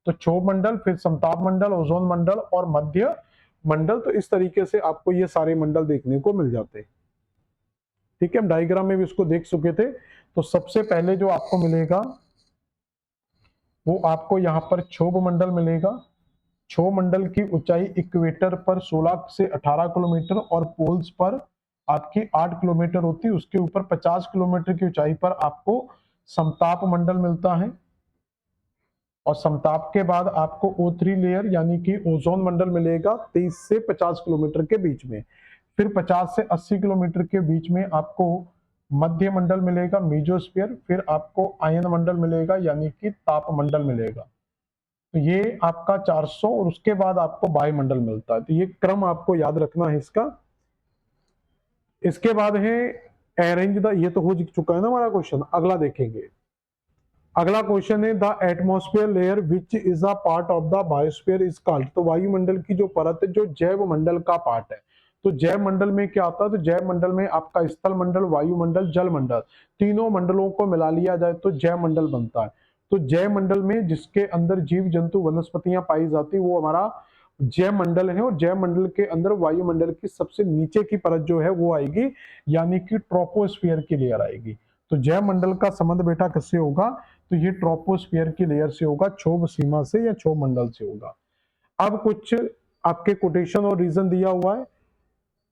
तो क्षोभ मंडल, फिर समताप मंडल, ओजोन मंडल और मध्य मंडल, तो इस तरीके से आपको ये सारे मंडल देखने को मिल जाते हैं। ठीक है, हम डायग्राम में भी इसको देख चुके थे। तो सबसे पहले जो आपको मिलेगा वो आपको यहाँ पर क्षोभ मंडल मिलेगा। क्षोभ मंडल की ऊंचाई इक्वेटर पर 16 से 18 किलोमीटर और पोल्स पर आपकी 8 किलोमीटर होती है। उसके ऊपर 50 किलोमीटर की ऊंचाई पर आपको समताप मंडल मिलता है, और समताप के बाद आपको O3 लेयर यानी कि ओजोन मंडल मिलेगा 23 से 50 किलोमीटर के बीच में। फिर 50 से 80 किलोमीटर के बीच में आपको मध्य मंडल मिलेगा, मेजोस्फीयर। फिर आपको आयन मंडल मिलेगा यानी कि ताप मंडल मिलेगा। तो ये आपका 400, और उसके बाद आपको वायुमंडल मिलता है। तो ये क्रम आपको याद रखना है इसका। इसके बाद है अरेंज द, ये तो हो चुका है ना हमारा क्वेश्चन। अगला देखेंगे, अगला क्वेश्चन है the atmosphere layer which is a part of the biosphere is called, तो वायुमंडल की जो परत है जो जैव मंडल का पार्ट है। तो जैव मंडल में क्या आता है, तो जैव मंडल में आपका स्थल मंडल, वायुमंडल, जल मंडल, तीनों मंडलों को मिला लिया जाए तो जैव मंडल बनता है। तो जैव मंडल में जिसके अंदर जीव जंतु वनस्पतियां पाई जाती, वो हमारा जैव मंडल है। और जैव मंडल के अंदर वायुमंडल की सबसे नीचे की परत जो है वो आएगी, यानी कि ट्रोपोस्फियर की लेयर आएगी। तो जैव मंडल का संबंध बेटा किससे होगा, तो ये ट्रोपोस्फियर की लेयर से होगा, क्षोभ सीमा से या क्षोभ मंडल से होगा। अब कुछ आपके कोटेशन और रीजन दिया हुआ है।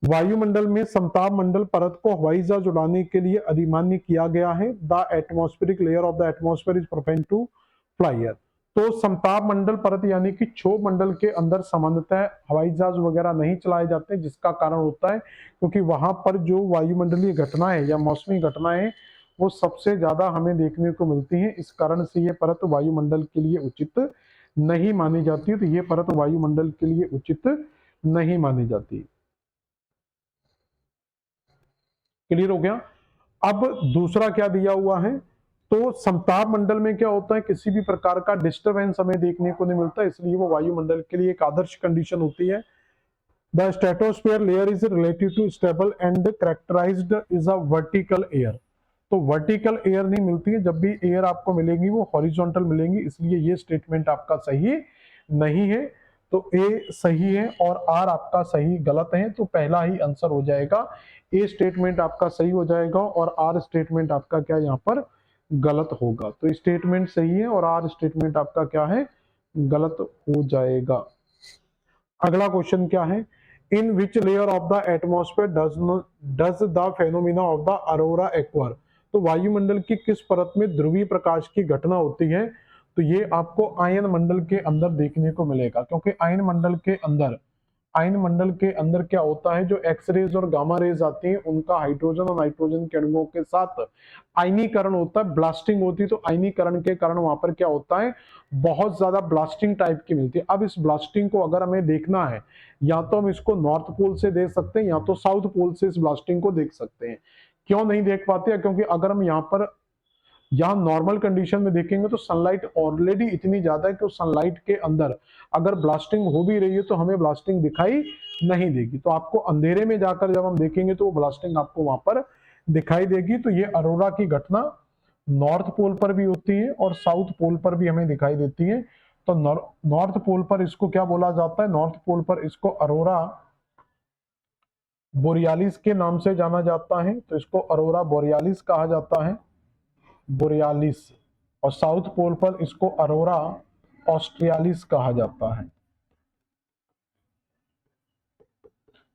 वायुमंडल में समताप मंडल परत को हवाई जहाज उड़ाने के लिए अधिमान्य किया गया है। The atmospheric layer of the atmosphere is perfect to fly. तो समताप मंडल परत यानी कि क्षोभ मंडल के अंदर सामान्यतः हवाई जहाज वगैरह नहीं चलाए जाते, जिसका कारण होता है क्योंकि वहां पर जो वायुमंडलीय घटनाएं या मौसमी घटनाएं वो सबसे ज्यादा हमें देखने को मिलती हैं। इस कारण से ये परत वायुमंडल के लिए उचित नहीं मानी जाती है। तो ये परत वायुमंडल के लिए उचित नहीं मानी जाती। क्लियर हो गया। अब दूसरा क्या दिया हुआ है, तो समताप मंडल में क्या होता है, किसी भी प्रकार का डिस्टरबेंस हमें देखने को नहीं मिलता, इसलिए वो वायुमंडल के लिए एक आदर्श कंडीशन होती है। The stratosphere layer is relative to stable and characterised is a vertical air. तो वर्टिकल एयर नहीं मिलती है, जब भी एयर आपको मिलेगी वो हॉरिजॉन्टल मिलेंगी, इसलिए ये स्टेटमेंट आपका सही नहीं है। तो ए सही है और आर आपका सही गलत है। तो पहला ही आंसर हो जाएगा, ए स्टेटमेंट आपका सही हो जाएगा और आर स्टेटमेंट आपका क्या यहाँ पर गलत होगा। तो स्टेटमेंट सही है और आर स्टेटमेंट आपका क्या है, गलत हो जाएगा। अगला क्वेश्चन क्या है, in which layer of the atmosphere does the phenomena of the aurora occur. तो वायुमंडल की किस परत में ध्रुवीय प्रकाश की घटना होती है। तो ये आपको आयन मंडल के अंदर देखने को मिलेगा, क्योंकि आयन मंडल के अंदर क्या होता है, जो एक्सरेज और गामा रेज आती हैं उनका हाइड्रोजन और नाइट्रोजन के अणुओं के साथ आयनीकरण होता है, ब्लास्टिंग होती है। तो आयनीकरण के कारण वहां पर क्या होता है, बहुत ज्यादा ब्लास्टिंग टाइप की मिलती है। अब इस ब्लास्टिंग को अगर हमें देखना है, या तो हम इसको नॉर्थ पोल से देख सकते हैं या तो साउथ पोल से इस ब्लास्टिंग को देख सकते हैं। क्यों नहीं देख पाते, क्योंकि अगर हम यहाँ नॉर्मल कंडीशन में देखेंगे तो सनलाइट ऑलरेडी इतनी ज्यादा है कि उस सनलाइट के अंदर अगर ब्लास्टिंग हो भी रही है तो हमें ब्लास्टिंग दिखाई नहीं देगी। तो आपको अंधेरे में जाकर जब हम देखेंगे तो वो ब्लास्टिंग आपको वहां पर दिखाई देगी। तो ये अरोरा की घटना नॉर्थ पोल पर भी होती है और साउथ पोल पर भी हमें दिखाई देती है। तो नॉर्थ पोल पर इसको क्या बोला जाता है, नॉर्थ पोल पर इसको अरोरा बोरियालिस के नाम से जाना जाता है। तो इसको अरोरा बोरियालिस कहा जाता है, बोरियालिस। और साउथ पोल पर इसको अरोरा ऑस्ट्रियालिस कहा जाता है।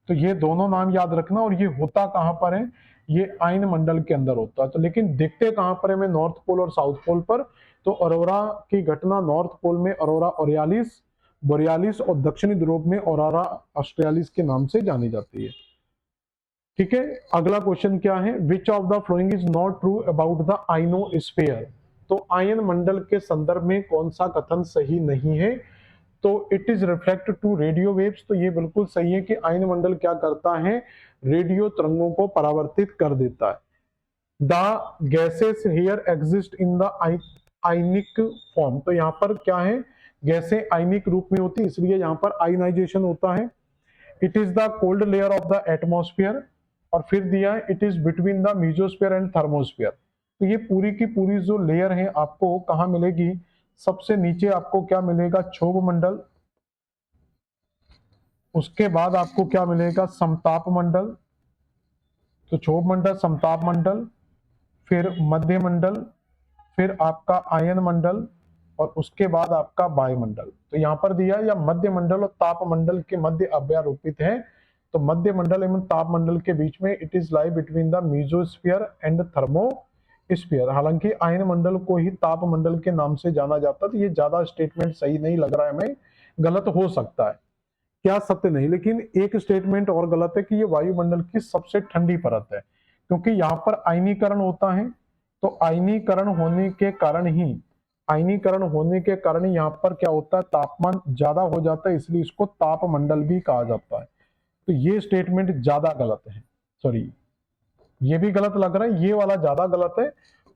तो ये दोनों नाम याद रखना। और ये होता कहां पर है, ये आयन मंडल के अंदर होता है। तो लेकिन दिखते कहां पर है, मैं नॉर्थ पोल और साउथ पोल पर। तो अरोरा की घटना नॉर्थ पोल में अरोरा ओरियालिस बोरियालिस और दक्षिणी ध्रुव में अरोरा ऑस्ट्रियालिस के नाम से जानी जाती है। ठीक है। अगला क्वेश्चन क्या है, विच of the following is not true about the ionosphere. तो आयन मंडल के संदर्भ में कौन सा कथन सही नहीं है। तो it is reflect to radio waves. तो ये बिल्कुल सही है कि आयन मंडल क्या करता है, रेडियो तरंगों को परावर्तित कर देता है। The gases here exist in the ionic form. तो यहाँ पर क्या है, गैसें आयनिक रूप में होती है, इसलिए यहाँ पर आयनाइजेशन होता है। It is the cold layer of the atmosphere. और फिर दिया है it is between the mesosphere and thermosphere. तो ये पूरी की पूरी जो लेयर है आपको कहां मिलेगी, सबसे नीचे आपको क्या मिलेगा, क्षोभ मंडल। उसके बाद आपको क्या मिलेगा, समताप मंडल। तो क्षोभ मंडल, समताप मंडल, फिर मध्य मंडल, फिर आपका आयन मंडल और उसके बाद आपका वायुमंडल। तो यहां पर दिया या मध्य मंडल और ताप मंडल के मध्य अव्यारोपित है। तो मध्य मंडल एवं ताप मंडल के बीच में it is lie between the mesosphere and thermosphere. हालांकि आयन मंडल को ही ताप मंडल के नाम से जाना जाता है। तो ये ज्यादा स्टेटमेंट सही नहीं लग रहा है हमें, गलत हो सकता है, क्या सत्य नहीं। लेकिन एक स्टेटमेंट और गलत है कि ये वायुमंडल की सबसे ठंडी परत है, क्योंकि यहाँ पर आयनीकरण होता है। तो आयनीकरण होने के कारण यहाँ पर क्या होता है, तापमान ज्यादा हो जाता है, इसलिए इसको तापमंडल भी कहा जाता है। तो ये स्टेटमेंट ज्यादा गलत है, सॉरी ये भी गलत लग रहा है, ये वाला ज्यादा गलत है।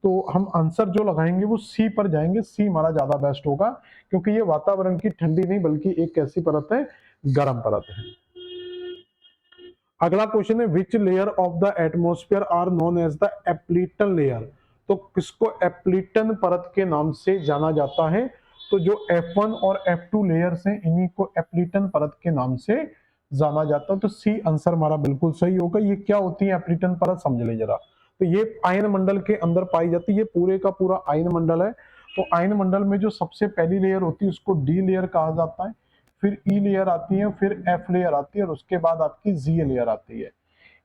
तो हम आंसर जो लगाएंगे वो सी पर जाएंगे, सी हमारा ज्यादा बेस्ट होगा, क्योंकि ये वातावरण की ठंडी नहीं बल्कि एक कैसी परत है, गर्म परत है। अगला क्वेश्चन है, which layer of the atmosphere are known as the Appleton layer. तो किसको एप्लीटन परत के नाम से जाना जाता है। तो जो F1 और F2 लेयर्स हैं इन्हीं को एप्लीटन परत के नाम से जाना जाता है। तो सी आंसर हमारा बिल्कुल सही होगा। ये क्या होती है एप्लीटन परत, समझ ले जरा। तो ये आयन मंडल के अंदर पाई जाती है, ये पूरे का पूरा आयन मंडल है। तो आयन मंडल में जो सबसे पहली लेयर होती है उसको डी लेयर कहा जाता है। फिर ई लेयर आती है, फिर एफ लेयर आती है और उसके बाद आपकी जी लेयर आती है।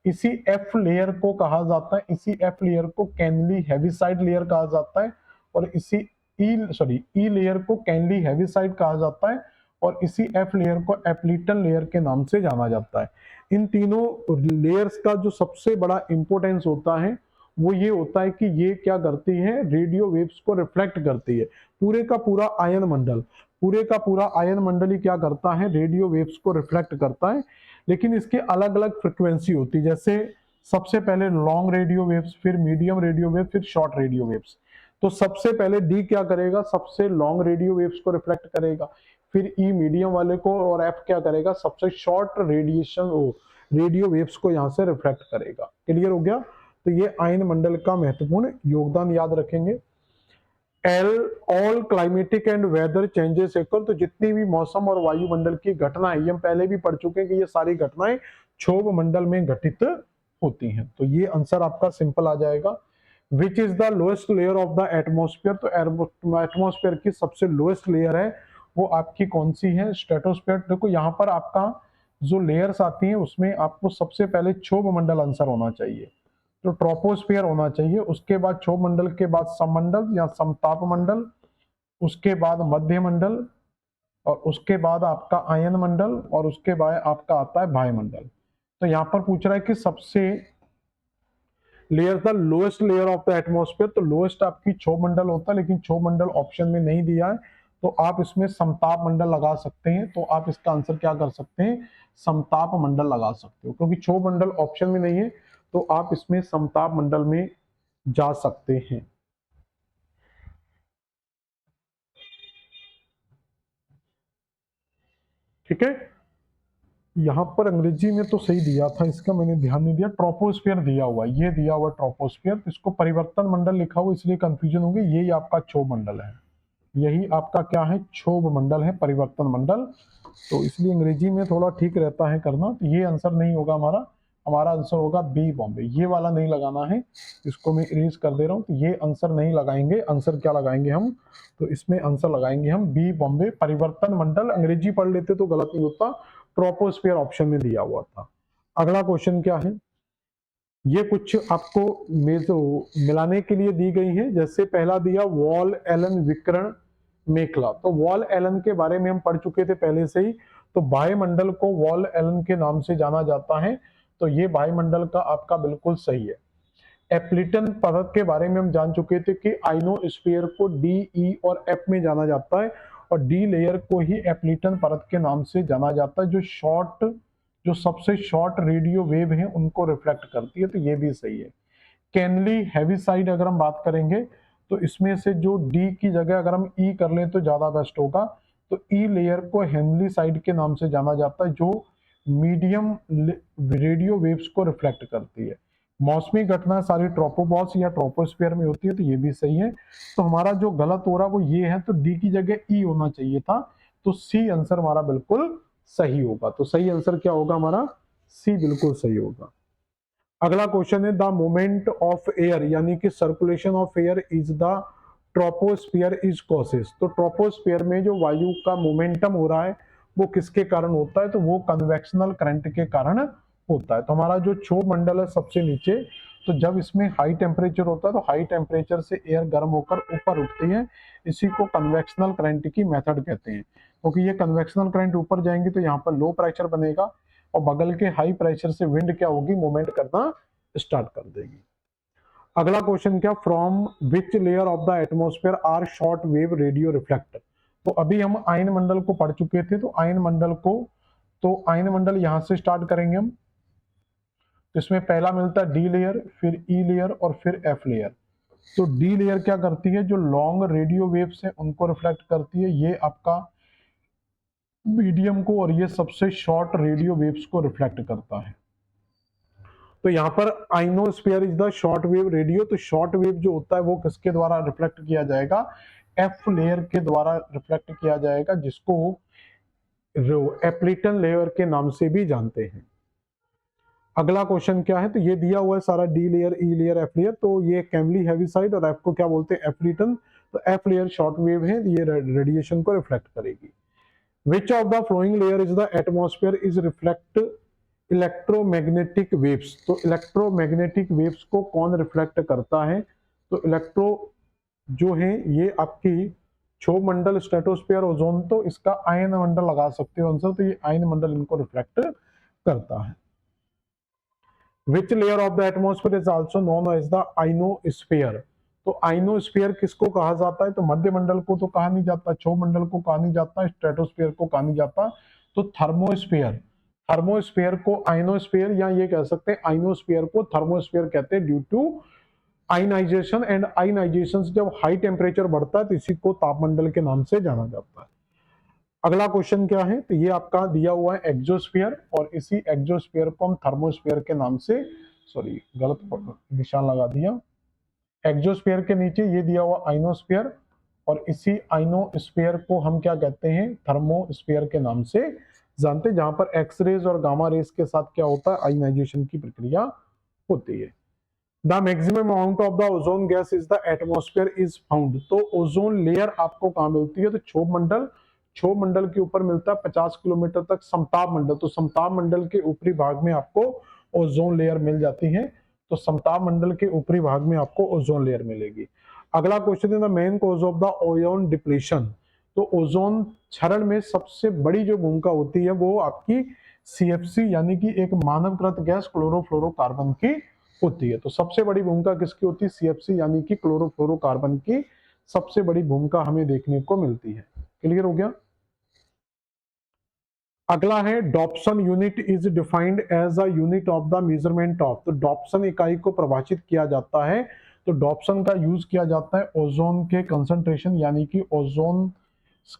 इसी एफ लेयर को कहा जाता है, इसी एफ लेयर को कैनली हेविसाइड लेयर कहा जाता है और इसी ई लेयर को कैनली हेविसाइड कहा जाता है और इसी एफ लेयर को एप्लीटन लेयर के नाम से जाना जाता है। इन तीनों लेयर्स का जो सबसे बड़ा इंपॉर्टेंस होता है वो ये होता है कि ये क्या करती है, रेडियो वेव्स को रिफ्लेक्ट करती है। पूरे का पूरा आयन मंडल, पूरे का पूरा आयन मंडल ही क्या करता है, रेडियो वेव्स को रिफ्लेक्ट करता है। लेकिन इसके अलग अलग फ्रिक्वेंसी होती है, जैसे सबसे पहले लॉन्ग रेडियो वेव्स, फिर मीडियम रेडियो वेव, फिर शॉर्ट रेडियो वेव्स। तो सबसे पहले डी क्या करेगा, सबसे लॉन्ग रेडियो वेव्स को रिफ्लेक्ट करेगा, फिर ई मीडियम वाले को, और एफ क्या करेगा, सबसे शॉर्ट रेडिएशन रेडियो वेव्स को यहां से रिफ्लेक्ट करेगा। क्लियर हो गया? तो ये आयन मंडल का महत्वपूर्ण योगदान याद रखेंगे। L all climatic and weather changes equal, तो जितनी भी मौसम और वायुमंडल की घटना है, ये हम पहले भी पढ़ चुके हैं कि ये सारी घटनाएं क्षोभ मंडल में घटित होती हैं। तो ये आंसर आपका सिंपल आ जाएगा। Which is the lowest layer of the atmosphere, तो एटमॉस्फेयर की सबसे लोएस्ट लेयर है वो आपकी कौन सी है, स्ट्रेटोस्फेयर। देखो यहाँ पर आपका जो लेयर्स आती हैं उसमें आपको सबसे पहले क्षोभ मंडल आंसर होना चाहिए, तो ट्रोपोस्फियर होना चाहिए। उसके बाद क्षोभ मंडल के बाद सममंडल या समताप मंडल, उसके बाद मध्य मंडल, और उसके बाद आपका आयन मंडल, और उसके बाद आपका आता है वायुमंडल। तो यहां पर पूछ रहा है कि सबसे layer the lowest layer of the atmosphere, तो लोएस्ट आपकी क्षोभ मंडल होता है, लेकिन क्षोभ मंडल ऑप्शन में नहीं दिया है, तो आप इसमें समताप मंडल लगा सकते हैं। तो आप इसका आंसर क्या कर सकते हैं, समताप मंडल लगा सकते हो, क्योंकि क्षोभ मंडल ऑप्शन में नहीं है, तो आप इसमें समताप मंडल में जा सकते हैं। ठीक है, यहां पर अंग्रेजी में तो सही दिया था, इसका मैंने ध्यान नहीं दिया, ट्रोपोस्फियर दिया हुआ है, ये दिया हुआ ट्रोपोस्फियर, इसको परिवर्तन मंडल लिखा हुआ इसलिए कंफ्यूजन होगी, यही आपका क्षोभ मंडल है, यही आपका क्या है, क्षोभ मंडल है, परिवर्तन मंडल। तो इसलिए अंग्रेजी में थोड़ा ठीक रहता है करना। तो ये आंसर नहीं होगा हमारा, हमारा आंसर होगा बी बॉम्बे, ये वाला नहीं लगाना है, इसको मैं इरेज कर दे रहा हूं। तो ये आंसर नहीं लगाएंगे, आंसर क्या लगाएंगे हम, तो इसमें आंसर लगाएंगे हम बी बॉम्बे, परिवर्तन मंडल। अंग्रेजी पढ़ लेते तो गलत नहीं होता, ट्रोपोस्फियर ऑप्शन में दिया हुआ था। अगला क्वेश्चन क्या है, ये कुछ आपको मेजो मिलाने के लिए दी गई है। जैसे पहला दिया वॉल एलन विकर्ण मेखला, तो वॉल एलन के बारे में हम पढ़ चुके थे पहले से ही, तो वायुमंडल को वॉल एलन के नाम से जाना जाता है, तो ये वायुमंडल का आपका बिल्कुल सही है। एप्लीटन परत के बारे में हम जान चुके थे कि आइनोस्फीयर को डी, ई और एफ में जाना जाता है, और डी लेयर को ही एप्लीटन परत के नाम से जाना जाता है, जो सबसे शॉर्ट रेडियो वेव है उनको रिफ्लेक्ट करती है, तो ये भी सही है। कैनली हेविसाइड अगर हम बात करेंगे तो इसमें से जो डी की जगह अगर हम ई कर लें तो ज्यादा बेस्ट होगा, तो ई लेयर को हेनली साइड के नाम से जाना जाता है, जो मीडियम रेडियो वेव्स को रिफ्लेक्ट करती है। मौसमी घटना सारी ट्रोपोबॉस या ट्रोपोस्फीयर में होती है, तो ये भी सही है। तो हमारा जो गलत हो रहा है वो ये है, तो डी की जगह ई होना चाहिए था, तो सी आंसर हमारा बिल्कुल सही होगा। तो सही आंसर क्या होगा हमारा, सी बिल्कुल सही होगा। अगला क्वेश्चन है द मूवमेंट ऑफ एयर, यानी कि circulation of air is the troposphere is causes, तो ट्रोपोस्फियर में जो वायु का मोमेंटम हो रहा है वो किसके कारण होता है, तो वो कन्वेक्शनल करंट के कारण होता है। तो हमारा जो क्षोभ मंडल है सबसे नीचे, तो जब इसमें हाई टेम्परेचर होता है तो हाई टेम्परेचर से एयर गर्म होकर ऊपर उठती है, इसी को कन्वेक्शनल करंट की मेथड कहते हैं। क्योंकि ये कन्वेक्शनल करंट ऊपर जाएंगे तो यहाँ पर लो प्रेशर बनेगा, और बगल के हाई प्रेशर से विंड क्या होगी, मूवमेंट करना स्टार्ट कर देगी। अगला क्वेश्चन क्या, from which layer of the atmosphere are short wave radio reflector, तो अभी हम आयन मंडल को पढ़ चुके थे, तो आयन मंडल को, तो आयन मंडल यहां से स्टार्ट करेंगे हम। तो इसमें पहला मिलता है डी लेयर, फिर ई लेयर और फिर एफ लेयर। तो डी लेयर क्या करती है, जो लॉन्ग रेडियो वेव्स है उनको रिफ्लेक्ट करती है, ये आपका मीडियम को, और ये सबसे शॉर्ट रेडियो वेव्स को रिफ्लेक्ट करता है। तो यहाँ पर ionosphere is the short wave radio, तो शॉर्ट वेव जो होता है वो किसके द्वारा रिफ्लेक्ट किया जाएगा, एफ लेयर के द्वारा रिफ्लेक्ट किया जाएगा, जिसको एप्लीटन लेयर के नाम से भी जानते हैं। अगला क्वेश्चन क्या है, तो ये दिया हुआ है सारा डी लेयर, ई लेयर, एफ लेयर, तो ये कैमली हेविसाइड और एफ को क्या बोलते हैं, एप्लीटन। तो एफ लेयर शॉर्ट वेव है, ये रेडिएशन को रिफ्लेक्ट करेगी। विच of the flowing layer is the atmosphere is reflect electromagnetic waves. तो इलेक्ट्रोमैग्नेटिक वेव्स को कौन रिफ्लेक्ट करता है? तो इलेक्ट्रो जो है ये आपकी क्षोभ मंडल, स्ट्रेटोस्फीयर, ओजोन, तो इसका आयन मंडल लगा सकते हो आंसर, तो ये आयन मंडल इनको रिफ्लेक्ट करता है। Which layer of the atmosphere is also known as the ionosphere. तो आइनोस्फीयर किसको कहा जाता है? तो मध्य मंडल को तो कहा नहीं जाता, क्षोभ मंडल को कहा नहीं जाता, स्ट्रेटोस्फीयर को कहा नहीं जाता, तो थर्मोस्फीयर, थर्मोस्फीयर को आइनोस्फीयर, या ये कह सकते हैं आइनोस्फीयर को थर्मोस्फीयर कहते हैं due to ionisation. And ionisation से जब हाई टेम्परेचर बढ़ता है तो इसी को तापमंडल के नाम से जाना जाता है। अगला क्वेश्चन क्या है? तो ये आपका दिया हुआ है एक्सोस्फीयर, और इसी एक्सोस्फीयर को हम थर्मोस्फीयर के नाम से, सॉरी गलत निशान लगा दिया, एक्सोस्फीयर के नीचे ये दिया हुआ आइनोस्फीयर, और इसी आइनोस्फीयर को हम क्या कहते हैं? थर्मोस्फीयर के नाम से जानते हैं, जहां पर एक्स रेज और गामा रेज के साथ क्या होता है? आयनाइजेशन की प्रक्रिया होती है। The maximum amount of the ozone gas is the atmosphere is found. तो ओजोन लेयर आपको कहां मिलती है? तो क्षोभ मंडल, क्षोभ मंडल के ऊपर मिलता है 50 किलोमीटर तक समताप मंडल, तो समताप मंडल के ऊपरी भाग में आपको ओजोन लेयर मिल जाती है, तो समताप मंडल के ऊपरी भाग में आपको ओजोन लेयर मिलेगी। अगला क्वेश्चन है the main cause of the ozone depletion. तो ओजोन क्षरण में सबसे बड़ी जो भूमिका होती है वो आपकी सीएफसी यानी कि एक मानवकृत गैस क्लोरोफ्लोरोकार्बन की होती है। तो सबसे बड़ी भूमिका किसकी होती है? सीएफसी यानी कि क्लोरोफ्लोरोकार्बन की सबसे बड़ी भूमिका हमें देखने को मिलती है। क्लियर हो गया? अगला है Dobson unit is defined as a unit of the measurement of. तो डॉप्सन इकाई को परिभाषित किया जाता है, तो डॉप्सन का यूज किया जाता है ओजोन के कंसंट्रेशन यानी कि ओजोन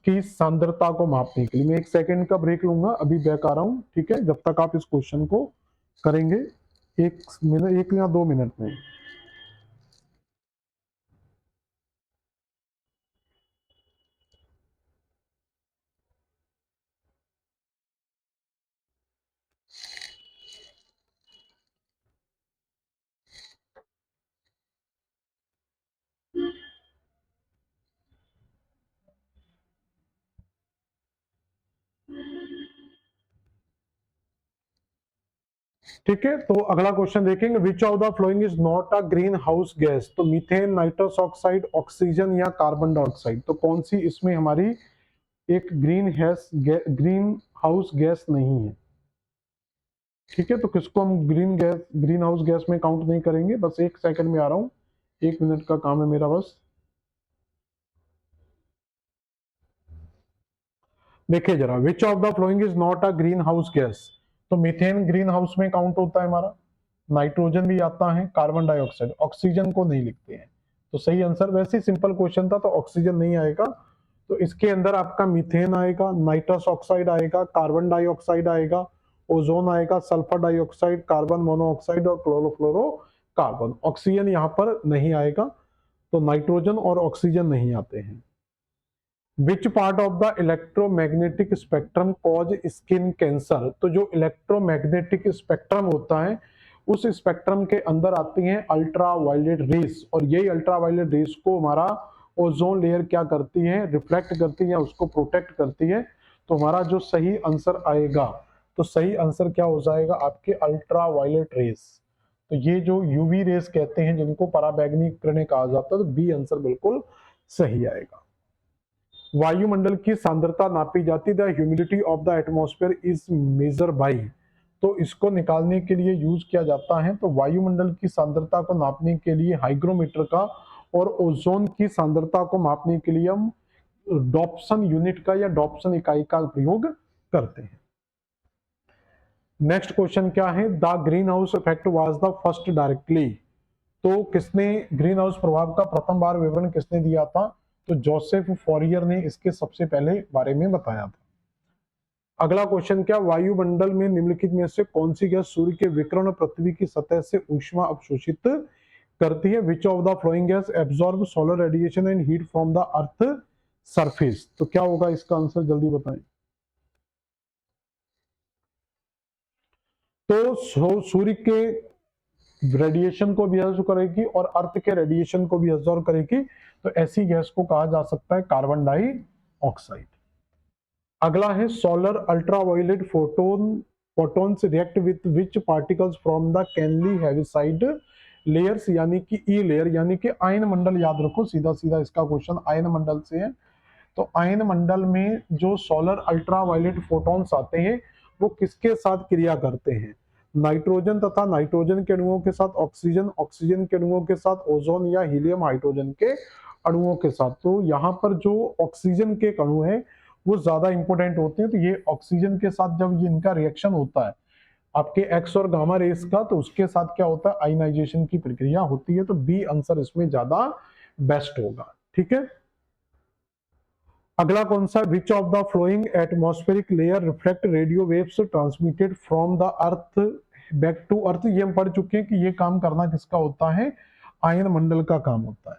की सांद्रता को मापने के लिए। मैं 1 सेकंड का ब्रेक लूंगा, अभी बैक आ रहा हूं, ठीक है? जब तक आप इस क्वेश्चन को करेंगे 1 मिनट, 1 या 2 मिनट में। ठीक है, तो अगला क्वेश्चन देखेंगे, विच of the following is not a green house gas. तो मीथेन, नाइट्रस ऑक्साइड, ऑक्सीजन या कार्बन डाइऑक्साइड, तो कौन सी इसमें हमारी एक ग्रीन हाउस गैस नहीं है? ठीक है, तो किसको हम ग्रीन हाउस गैस में काउंट नहीं करेंगे। बस 1 सेकंड में आ रहा हूं, 1 मिनट का काम है मेरा बस। देखिए जरा, विच of the following is not a green house gas. तो मीथेन ग्रीन हाउस में काउंट होता है हमारा, नाइट्रोजन भी आता है, कार्बन डाइऑक्साइड, ऑक्सीजन को नहीं लिखते हैं। तो सही आंसर, वैसे ही सिंपल क्वेश्चन था तो ऑक्सीजन नहीं आएगा, तो इसके अंदर आपका मीथेन आएगा, नाइट्रस ऑक्साइड आएगा, कार्बन डाइऑक्साइड आएगा, ओजोन आएगा, सल्फर डाइऑक्साइड, कार्बन मोनोऑक्साइड और क्लोरोफ्लोरो कार्बन। ऑक्सीजन यहाँ पर नहीं आएगा, तो नाइट्रोजन और ऑक्सीजन नहीं आते हैं। Which part of the electromagnetic spectrum cause skin cancer. तो जो इलेक्ट्रोमैग्नेटिक स्पेक्ट्रम होता है उस स्पेक्ट्रम के अंदर आती हैं अल्ट्रा वायलेट रेस, और यही अल्ट्रा वायलेट रेस को हमारा ओजोन लेयर क्या करती है? रिफ्लेक्ट करती है, उसको प्रोटेक्ट करती है। तो हमारा जो सही आंसर आएगा, तो सही आंसर क्या हो जाएगा? आपके अल्ट्रा वायलेट रेस। तो ये जो यूवी रेस कहते हैं जिनको पराबैंगनी किरणें कहा जाता है, तो बी आंसर बिल्कुल सही आएगा। वायुमंडल की सांद्रता नापी जाती, the humidity of the atmosphere is measure by. तो इसको निकालने के लिए यूज किया जाता है, तो वायुमंडल की सांद्रता को नापने के लिए हाइग्रोमीटर का, और ओजोन की सांद्रता को मापने के लिए हम डॉप्सन यूनिट का या डॉप्सन इकाई का प्रयोग करते हैं। नेक्स्ट क्वेश्चन क्या है? The green house effect was the first directly. तो किसने ग्रीन हाउस प्रभाव का प्रथम बार विवरण किसने दिया था? तो जोसेफ फॉरियर ने इसके सबसे पहले बारे में बताया था। अगला क्वेश्चन क्या? वायुमंडल में निम्नलिखित में से कौन सी गैस सूर्य के विकिरण पृथ्वी की सतह से ऊष्मा अवशोषित करती है? विच of the flowing gas absorb solar radiation and heat from the earth surface. तो क्या होगा इसका आंसर, जल्दी बताएं। तो सूर्य के रेडिएशन को भी एब्जॉर्ब करेगी और अर्थ के रेडिएशन को भी एब्जॉर्ब करेगी, तो ऐसी गैस को कहा जा सकता है कार्बन डाइऑक्साइड। अगला है solar ultraviolet photons react with which particles from the Connelly Heaviside layers, यानी कि ई लेयर, यानी कि आयन मंडल। याद रखो, सीधा सीधा इसका क्वेश्चन आयन मंडल से है। तो आयन मंडल में जो सोलर अल्ट्रावायलेट फोटॉन्स आते हैं वो किसके साथ क्रिया करते हैं? नाइट्रोजन तथा नाइट्रोजन के अणुओं के साथ ऑक्सीजन, ऑक्सीजन के अणुओं के साथ ओजोन या हीलियम हाइड्रोजन के अणुओं के साथ। तो यहाँ पर जो ऑक्सीजन के अणु है वो ज्यादा इंपॉर्टेंट होते हैं। तो ये ऑक्सीजन के साथ जब ये इनका रिएक्शन होता है आपके एक्स और गामा रेस का, तो उसके साथ क्या होता है? आयनाइजेशन की प्रक्रिया होती है। तो बी आंसर इसमें ज्यादा बेस्ट होगा। ठीक है, अगला कौन सा? Which of the flowing atmospheric layer reflect radio waves transmitted from the earth back to earth. ये हम पढ़ चुके हैं कि ये काम करना किसका होता है? आयन मंडल का काम होता है।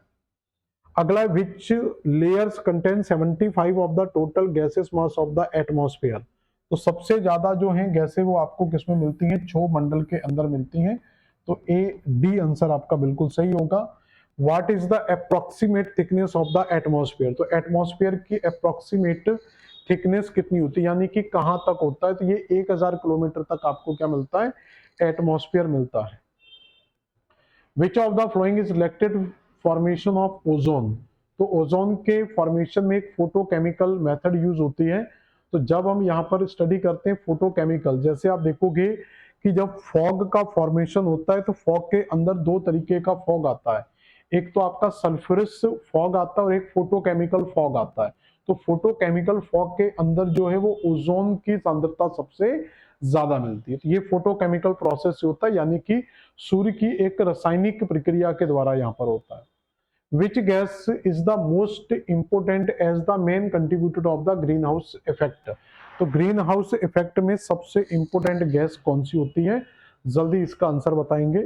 अगला, which layers contain 75 of the total gases mass of the atmosphere. तो सबसे ज्यादा जो है गैसें वो आपको किसमें मिलती हैं? क्षोभ मंडल के अंदर मिलती हैं। तो ए डी आंसर आपका बिल्कुल सही होगा। What is the approximate thickness of the atmosphere? तो एटमॉस्फेयर की अप्रोक्सीमेट थिकनेस कितनी होती है, यानी कि कहां तक होता है? तो ये 1000 किलोमीटर तक आपको क्या मिलता है? एटमॉस्फेयर मिलता है। विच of the following is related formation of ozone? तो ओजोन के फॉर्मेशन में एक फोटोकेमिकल मेथड यूज होती है। तो जब हम यहाँ पर स्टडी करते हैं फोटोकेमिकल, जैसे आप देखोगे कि जब फॉग का फॉर्मेशन होता है तो फॉग के अंदर दो तरीके का फॉग आता है। एक तो आपका सल्फ्यूरस फॉग आता है और एक फोटोकेमिकल फॉग आता है। तो फोटोकेमिकल फॉग के अंदर जो है वो ओजोन की सांद्रता सबसे ज्यादा मिलती है। तो ये फोटोकेमिकल प्रोसेस से होता है, यानी कि सूर्य की एक रासायनिक प्रक्रिया के द्वारा यहाँ पर होता है। Which gas is the most important as the main contributor of the greenhouse effect? तो ग्रीन हाउस इफेक्ट में सबसे इंपोर्टेंट गैस कौन सी होती है? जल्दी इसका आंसर बताएंगे।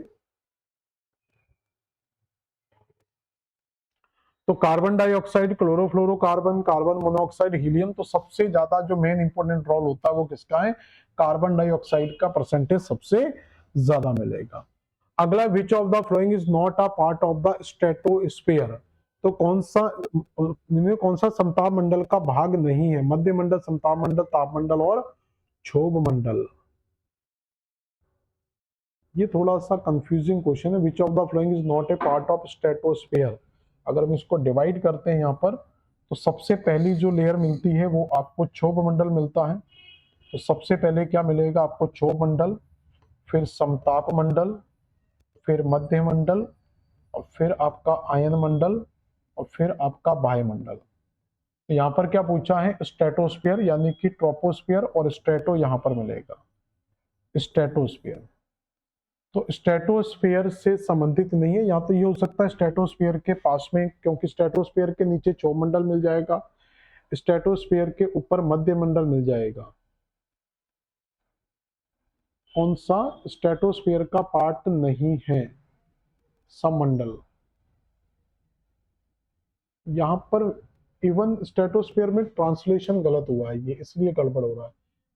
तो carbon dioxide, chlorofluorocarbon, carbon monoxide, helium. तो सबसे ज्यादा जो मेन इंपोर्टेंट रोल होता है वो किसका है? कार्बन डाइऑक्साइड का परसेंटेज सबसे ज्यादा मिलेगा। अगला, विच of the following is not a part of the stratosphere? तो कौन सा समताप मंडल का भाग नहीं है? मध्य मंडल, समताप मंडल, तापमंडल और क्षोभ मंडल। ये थोड़ा सा कंफ्यूजिंग क्वेश्चन है। विच of the following is not a part of stratosphere? अगर हम इसको डिवाइड करते हैं यहाँ पर, तो सबसे पहली जो लेयर मिलती है वो आपको क्षोभ मंडल मिलता है। तो सबसे पहले क्या मिलेगा आपको? क्षोभ मंडल, फिर समताप मंडल, फिर मध्य मंडल, और फिर आपका आयन मंडल, और फिर आपका वायुमंडल। तो यहाँ पर क्या पूछा है? स्ट्रेटोस्फीयर, यानी कि ट्रोपोस्फीयर और स्ट्रेटो यहाँ पर मिलेगा, स्ट्रेटोस्फीयर। तो स्ट्रेटोस्फीयर से संबंधित नहीं है। या तो ये हो सकता है स्ट्रेटोस्फीयर के पास में, क्योंकि स्ट्रेटोस्फीयर के नीचे क्षोभमंडल मिल जाएगा, स्ट्रेटोस्फीयर के ऊपर मध्य मंडल मिल जाएगा। कौन सा स्ट्रेटोस्फीयर का पार्ट नहीं है? सममंडल। यहाँ पर इवन स्ट्रेटोस्फीयर में ट्रांसलेशन गलत हुआ है, ये इसलिए गड़बड़ हो रहा है।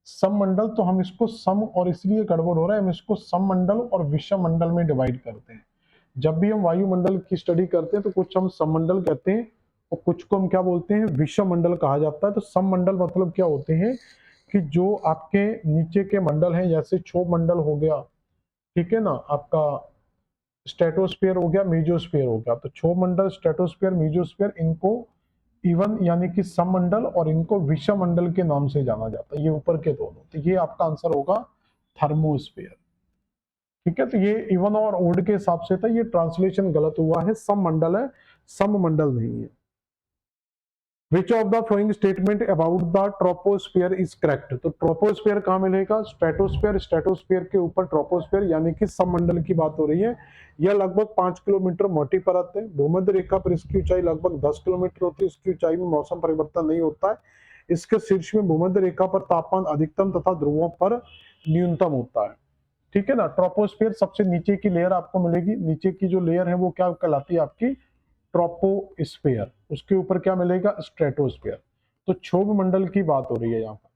सममंडल तो हम इसको सम, और इसलिए गड़बड़ हो रहा है, हम इसको सममंडल और विषम मंडल में डिवाइड करते हैं। जब भी हम वायुमंडल की स्टडी करते हैं तो कुछ हम सममंडल कहते हैं और कुछ को हम क्या बोलते हैं? विषम मंडल कहा जाता है। तो सममंडल मतलब क्या होते हैं कि जो आपके नीचे के मंडल हैं, जैसे क्षोभ मंडल हो गया, ठीक है ना, आपका स्ट्रेटोस्फीयर हो गया, मेजोस्फीयर हो गया। तो क्षोभ मंडल, स्ट्रेटोस्फीयर, मेजोस्फीयर, इनको इवन यानी कि सममंडल और इनको विषम मंडल के नाम से जाना जाता है, ये ऊपर के दोनों। तो ये आपका आंसर होगा थर्मोस्फीयर। ठीक है, तो ये इवन और ओड के हिसाब से था, ये ट्रांसलेशन गलत हुआ है, सममंडल है, सममंडल नहीं है। विच of the following statement about the troposphere is correct? तो ट्रोपोस्फीयर कहां मिलेगा? स्ट्रेटोस्फीयर, स्ट्रेटोस्फीयर के ऊपर ट्रोपोस्फीयर, यानी कि सममंडल की बात हो रही है। यह लगभग 5 किलोमीटर मोटी परत है। भूमध्य रेखा पर इसकी ऊंचाई लगभग 10 किलोमीटर होती है। इसकी ऊंचाई में मौसम परिवर्तन नहीं होता है। इसके शीर्ष में भूमध्य रेखा पर तापमान अधिकतम तथा ध्रुवों पर न्यूनतम होता है। ठीक है ना। ट्रोपोस्फीयर सबसे नीचे की लेयर आपको मिलेगी। नीचे की जो लेयर है वो क्या कहलाती है? आपकी ट्रोपोस्फीयर। उसके ऊपर क्या मिलेगा? स्ट्रेटोस्फीयर। तो क्षोभ मंडल की बात हो रही है यहाँ पर।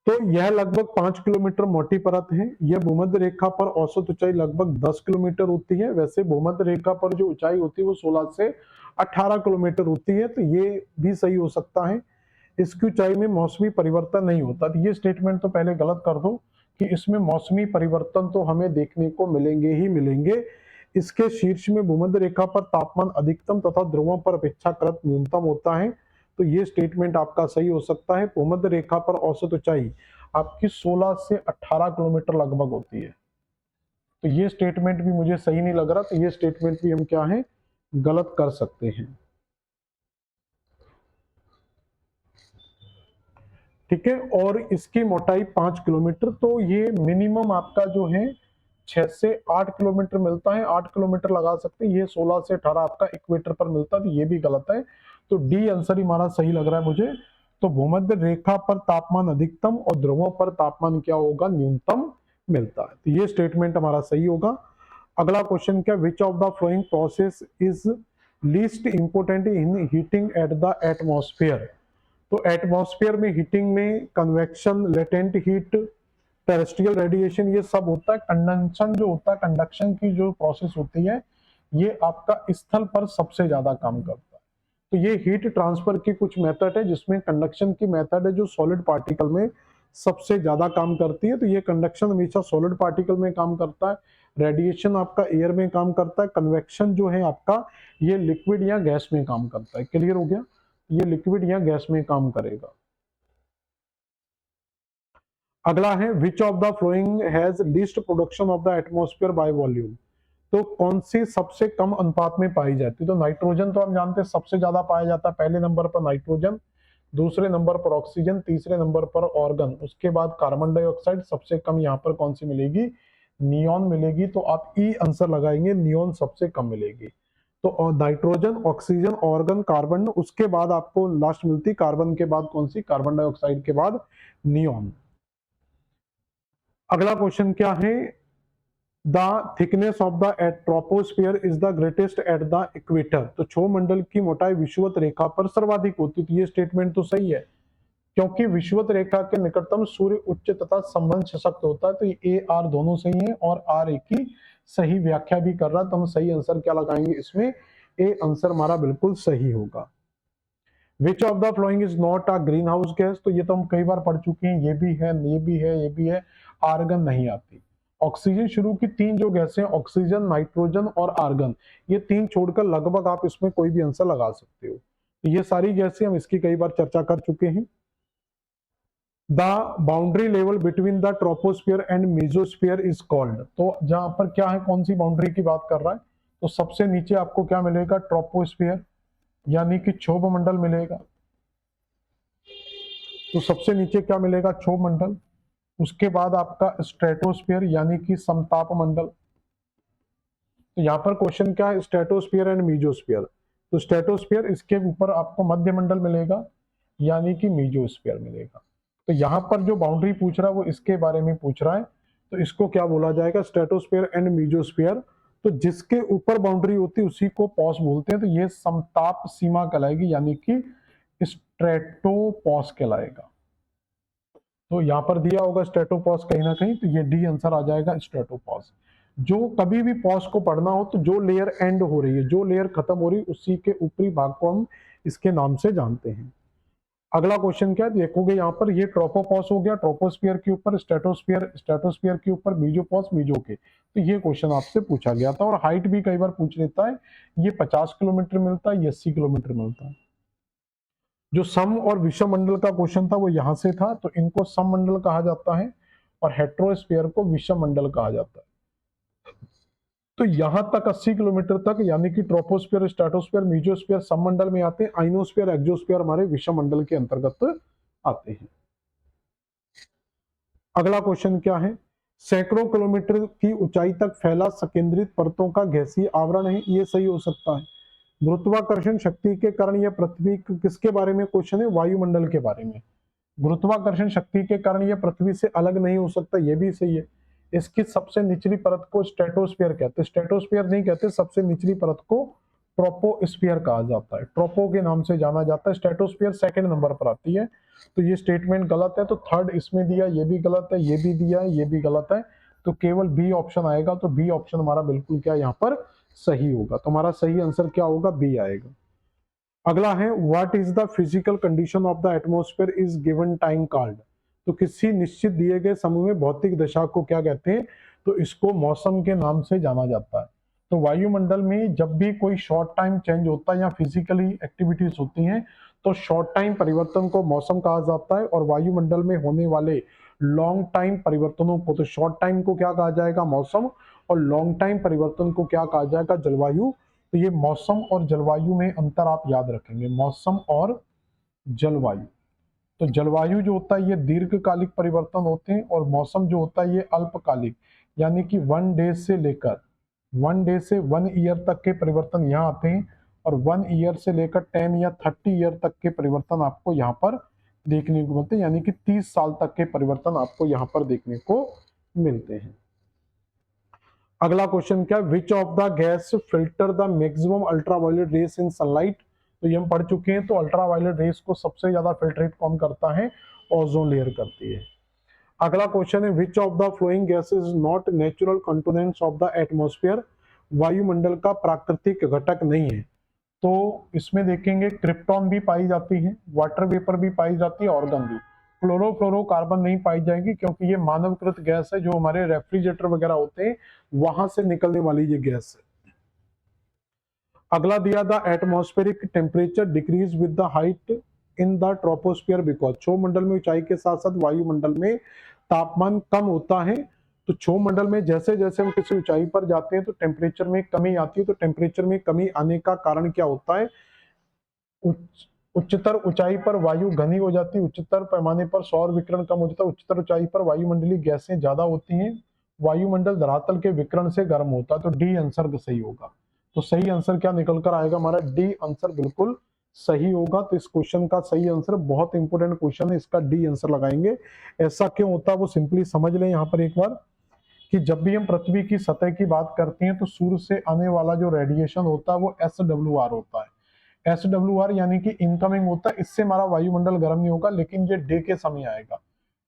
तो यह लगभग 5 किलोमीटर मोटी परत है। यह भूमध्य रेखा पर औसत ऊंचाई लगभग 10 किलोमीटर होती है। वैसे भूमध्य रेखा पर जो ऊंचाई होती है वो 16 से 18 किलोमीटर होती है। तो ये भी सही हो सकता है। इसकी ऊंचाई में मौसमी परिवर्तन नहीं होता। तो ये स्टेटमेंट तो पहले गलत कर दो कि इसमें मौसमी परिवर्तन तो हमें देखने को मिलेंगे ही मिलेंगे। इसके शीर्ष में भूमध्य रेखा पर तापमान अधिकतम तथा ध्रुवों पर अपेक्षाकृत न्यूनतम होता है। तो ये स्टेटमेंट आपका सही हो सकता है। भूमध्य रेखा पर औसत ऊंचाई आपकी 16 से 18 किलोमीटर लगभग होती है। तो ये स्टेटमेंट भी मुझे सही नहीं लग रहा, तो ये स्टेटमेंट भी हम क्या है, गलत कर सकते हैं। ठीक है, और इसकी मोटाई 5 किलोमीटर, तो ये मिनिमम आपका जो है 6 से 8 किलोमीटर मिलता है, 8 किलोमीटर लगा सकते हैं। ये 16 से 18 आपका इक्वेटर पर मिलता है, तो ये भी गलत है। तो डी आंसर ही हमारा सही लग रहा है मुझे। तो भूमध्य रेखा पर तापमान अधिकतम और ध्रुवों पर तापमान क्या होगा, न्यूनतम मिलता है। तो ये स्टेटमेंट हमारा सही होगा। अगला क्वेश्चन क्या, which of the flowing process is least important in heating at the atmosphere. तो एटमॉस्फेयर में हीटिंग में convection, latent heat, terrestrial radiation, ये सब होता है। कंडक्शन जो होता है, कंडक्शन की जो प्रोसेस होती है, ये आपका स्थल पर सबसे ज्यादा काम करता है। तो ये हीट ट्रांसफर की कुछ मेथड है जिसमें कंडक्शन की मेथड है जो सॉलिड पार्टिकल में सबसे ज्यादा काम करती है। तो ये कंडक्शन हमेशा सॉलिड पार्टिकल में काम करता है, रेडिएशन आपका एयर में काम करता है, कन्वेक्शन जो है आपका ये लिक्विड या गैस में काम करता है। क्लियर हो गया, ये लिक्विड या गैस में काम करेगा। अगला है विच of the flowing has least production of the atmosphere by volume. तो कौन सी सबसे कम अनुपात में पाई जाती है। तो नाइट्रोजन तो हम जानते हैं सबसे ज्यादा पाया जाता है, पहले नंबर पर नाइट्रोजन, दूसरे नंबर पर ऑक्सीजन, तीसरे नंबर पर ऑर्गन, उसके बाद कार्बन डाइऑक्साइड, सबसे कम यहाँ पर कौन सी मिलेगी, नियॉन मिलेगी। तो आप ई आंसर लगाएंगे, नियॉन सबसे कम मिलेगी। तो नाइट्रोजन, ऑक्सीजन, ऑर्गन, कार्बन, उसके बाद आपको लास्ट मिलती कार्बन के बाद कौन सी, कार्बन डाइऑक्साइड के बाद नियॉन। अगला क्वेश्चन क्या है, the thickness of the troposphere is the greatest at the equator. तो क्षोभमंडल की मोटाई विषुवत रेखा पर सर्वाधिक होती है। तो ये स्टेटमेंट तो सही है, क्योंकि विषुवत रेखा के निकटतम सूर्य उच्च तथा संबंध सशक्त होता है। तो ये ए आर दोनों सही है और आर एक की सही व्याख्या भी कर रहा है। तो हम सही आंसर क्या लगाएंगे इसमें, ए आंसर हमारा बिल्कुल सही होगा। विच of the following is not a green house gas. तो ये तो हम कई बार पढ़ चुके हैं, ये भी है, ये भी है, ये भी है। आर्गन नहीं आती। ऑक्सीजन शुरू की तीन जो गैसें, ऑक्सीजन, नाइट्रोजन और आर्गन, ये तीन छोड़कर लगभग आप इसमें कोई भी आंसर लगा सकते हो। तो ये सारी गैसें हम इसकी कई बार चर्चा कर चुके हैं। The boundary level between the troposphere and mesosphere is called. तो जहां पर क्या है, कौन सी बाउंड्री की बात कर रहा है, तो सबसे नीचे आपको क्या मिलेगा, ट्रोपोस्फियर यानी कि क्षोभ मंडल मिलेगा। तो सबसे नीचे क्या मिलेगा, क्षोभ मंडल। उसके बाद आपका स्ट्रेटोस्फियर यानी कि समताप मंडल। तो यहाँ पर क्वेश्चन क्या है, स्ट्रेटोस्फियर एंड मीजोस्फियर। तो स्ट्रेटोस्फियर, इसके ऊपर आपको मध्य मंडल मिलेगा यानी कि मीजोस्फियर मिलेगा। तो यहाँ पर जो बाउंड्री पूछ रहा है वो इसके बारे में पूछ रहा है। तो इसको क्या बोला जाएगा, स्ट्रेटोस्फियर एंड मीजोस्फियर। तो जिसके ऊपर बाउंड्री होती है उसी को पॉस बोलते हैं। तो ये समताप सीमा कहलाएगी यानी कि स्ट्रेटोपॉस कहलाएगा। तो यहाँ पर दिया होगा स्ट्रेटोपॉस कहीं ना कहीं, तो ये डी आंसर आ जाएगा, स्ट्रेटोपॉस। जो कभी भी पॉस को पढ़ना हो तो जो लेयर एंड हो रही है, जो लेयर खत्म हो रही है, उसी के ऊपरी भाग को हम इसके नाम से जानते हैं। अगला क्वेश्चन क्या है, देखोगे यहाँ पर ये ट्रोपोपॉस हो गया, ट्रोपोस्फियर के ऊपर, स्ट्रेटोस्फियर, स्ट्रेटोस्फियर के ऊपर मेसोपॉस, मेसो के। तो ये क्वेश्चन आपसे पूछा गया था। और हाइट भी कई बार पूछ लेता है, ये 50 किलोमीटर मिलता है, ये 80 किलोमीटर मिलता है। जो सम और विषम मंडल का क्वेश्चन था वो यहां से था, तो इनको सम मंडल कहा जाता है और हेट्रोस्फीयर को विषम मंडल कहा जाता है। तो यहां तक 80 किलोमीटर तक यानी कि ट्रोपोस्फीयर, स्ट्रेटोस्फीयर, मेसोस्फीयर सम मंडल में आते हैं, आइनोस्फीयर, एक्सोस्फीयर हमारे विषम मंडल के अंतर्गत आते हैं। अगला क्वेश्चन क्या है, सैकड़ों किलोमीटर की ऊंचाई तक फैला सकेंद्रित परतों का गैसीय आवरण है। ये सही हो सकता है। गुरुत्वाकर्षण शक्ति के कारण यह पृथ्वी, किसके बारे में क्वेश्चन है, वायुमंडल के बारे में। गुरुत्वाकर्षण शक्ति के कारण यह पृथ्वी से अलग नहीं हो सकता, यह भी सही है। इसकी सबसे निचली परत को स्ट्रेटोस्फीयर कहते हैं, स्ट्रेटोस्फीयर नहीं कहते, सबसे निचली परत को ट्रोपोस्फीयर कहा जाता है, ट्रोपो के नाम से जाना जाता है। स्ट्रेटोस्फीयर सेकंड नंबर पर आती है। तो ये स्टेटमेंट गलत है। तो थर्ड इसमें दिया, ये भी गलत है, ये भी दिया, ये भी गलत है। तो केवल बी ऑप्शन आएगा। तो बी ऑप्शन हमारा बिल्कुल क्या यहाँ पर सही होगा। तो हमारा सही आंसर क्या होगा, बी आएगा। अगला है what is the physical condition of the atmosphere is given time called. तो किसी निश्चित दिए गए समय में भौतिक दशा को क्या कहते हैं, तो इसको मौसम के नाम से जाना जाता है। तो वायुमंडल में जब भी कोई शॉर्ट टाइम चेंज होता है या फिजिकली एक्टिविटीज होती हैं तो शॉर्ट टाइम परिवर्तन को मौसम कहा जाता है, और वायुमंडल में होने वाले लॉन्ग टाइम परिवर्तनों को, तो शॉर्ट टाइम को क्या कहा जाएगा, मौसम, और लॉन्ग टाइम परिवर्तन को क्या कहा जाएगा, जलवायु। तो ये मौसम और जलवायु में अंतर आप याद रखेंगे, मौसम और जलवायु। तो जलवायु जो होता है ये दीर्घकालिक परिवर्तन होते हैं, और मौसम जो होता है ये अल्पकालिक, यानी कि 1 डे से लेकर 1 डे से 1 ईयर तक के परिवर्तन यहाँ आते हैं, और 1 ईयर से लेकर 10 या 30 ईयर तक के परिवर्तन आपको यहाँ पर देखने को मिलते हैं, यानी कि 30 साल तक के परिवर्तन आपको यहाँ पर देखने को मिलते हैं। अगला क्वेश्चन क्या, which of the gas filter the maximum ultraviolet rays in sunlight. तो ये हम पढ़ चुके हैं। तो अल्ट्रावायलेट रेस को सबसे ज्यादा फिल्ट्रेट कौन करता है, ओजोन लेयर करती है। अगला क्वेश्चन है विच of the flowing gas is not natural components of the atmosphere. वायुमंडल का प्राकृतिक घटक नहीं है। तो इसमें देखेंगे क्रिप्टॉन भी पाई जाती है, वाटर वेपर भी पाई जाती है, ऑर्गन भी। क्लोरोफ्लोरोकार्बन नहीं पाई जाएगी क्योंकि ये मानवकृत गैस है, जो हमारे रेफ्रिजरेटर वगैरह होते हैं वहां से निकलने वाली ये गैस है। अगला दिया the atmospheric temperature decrease with the height in the troposphere because. क्षोभ मंडल में ऊंचाई के साथ साथ वायुमंडल में तापमान कम होता है। तो क्षोभ मंडल में जैसे जैसे हम किसी ऊंचाई पर जाते हैं तो टेम्परेचर में कमी आती है। तो टेम्परेचर में कमी आने का कारण क्या होता है, उच्चतर ऊंचाई पर वायु घनी हो जाती है, उच्चतर पैमाने पर सौर विकिरण कम हो जाता है, उच्चतर ऊंचाई पर वायुमंडलीय गैसें ज्यादा होती हैं, वायुमंडल धरातल के विकिरण से गर्म होता है। तो डी आंसर सही होगा। तो सही आंसर क्या निकल कर आएगा हमारा, डी आंसर बिल्कुल सही होगा। तो इस क्वेश्चन का सही आंसर, बहुत इंपोर्टेंट क्वेश्चन है, इसका डी आंसर लगाएंगे। ऐसा क्यों होता है वो सिंपली समझ लें यहाँ पर एक बार, कि जब भी हम पृथ्वी की सतह की बात करते हैं तो सूर्य से आने वाला जो रेडिएशन होता है वो SWR होता है। SWR यानी कि इनकमिंग होता है, इससे हमारा वायुमंडल गर्म नहीं होगा, लेकिन ये डे के समय आएगा।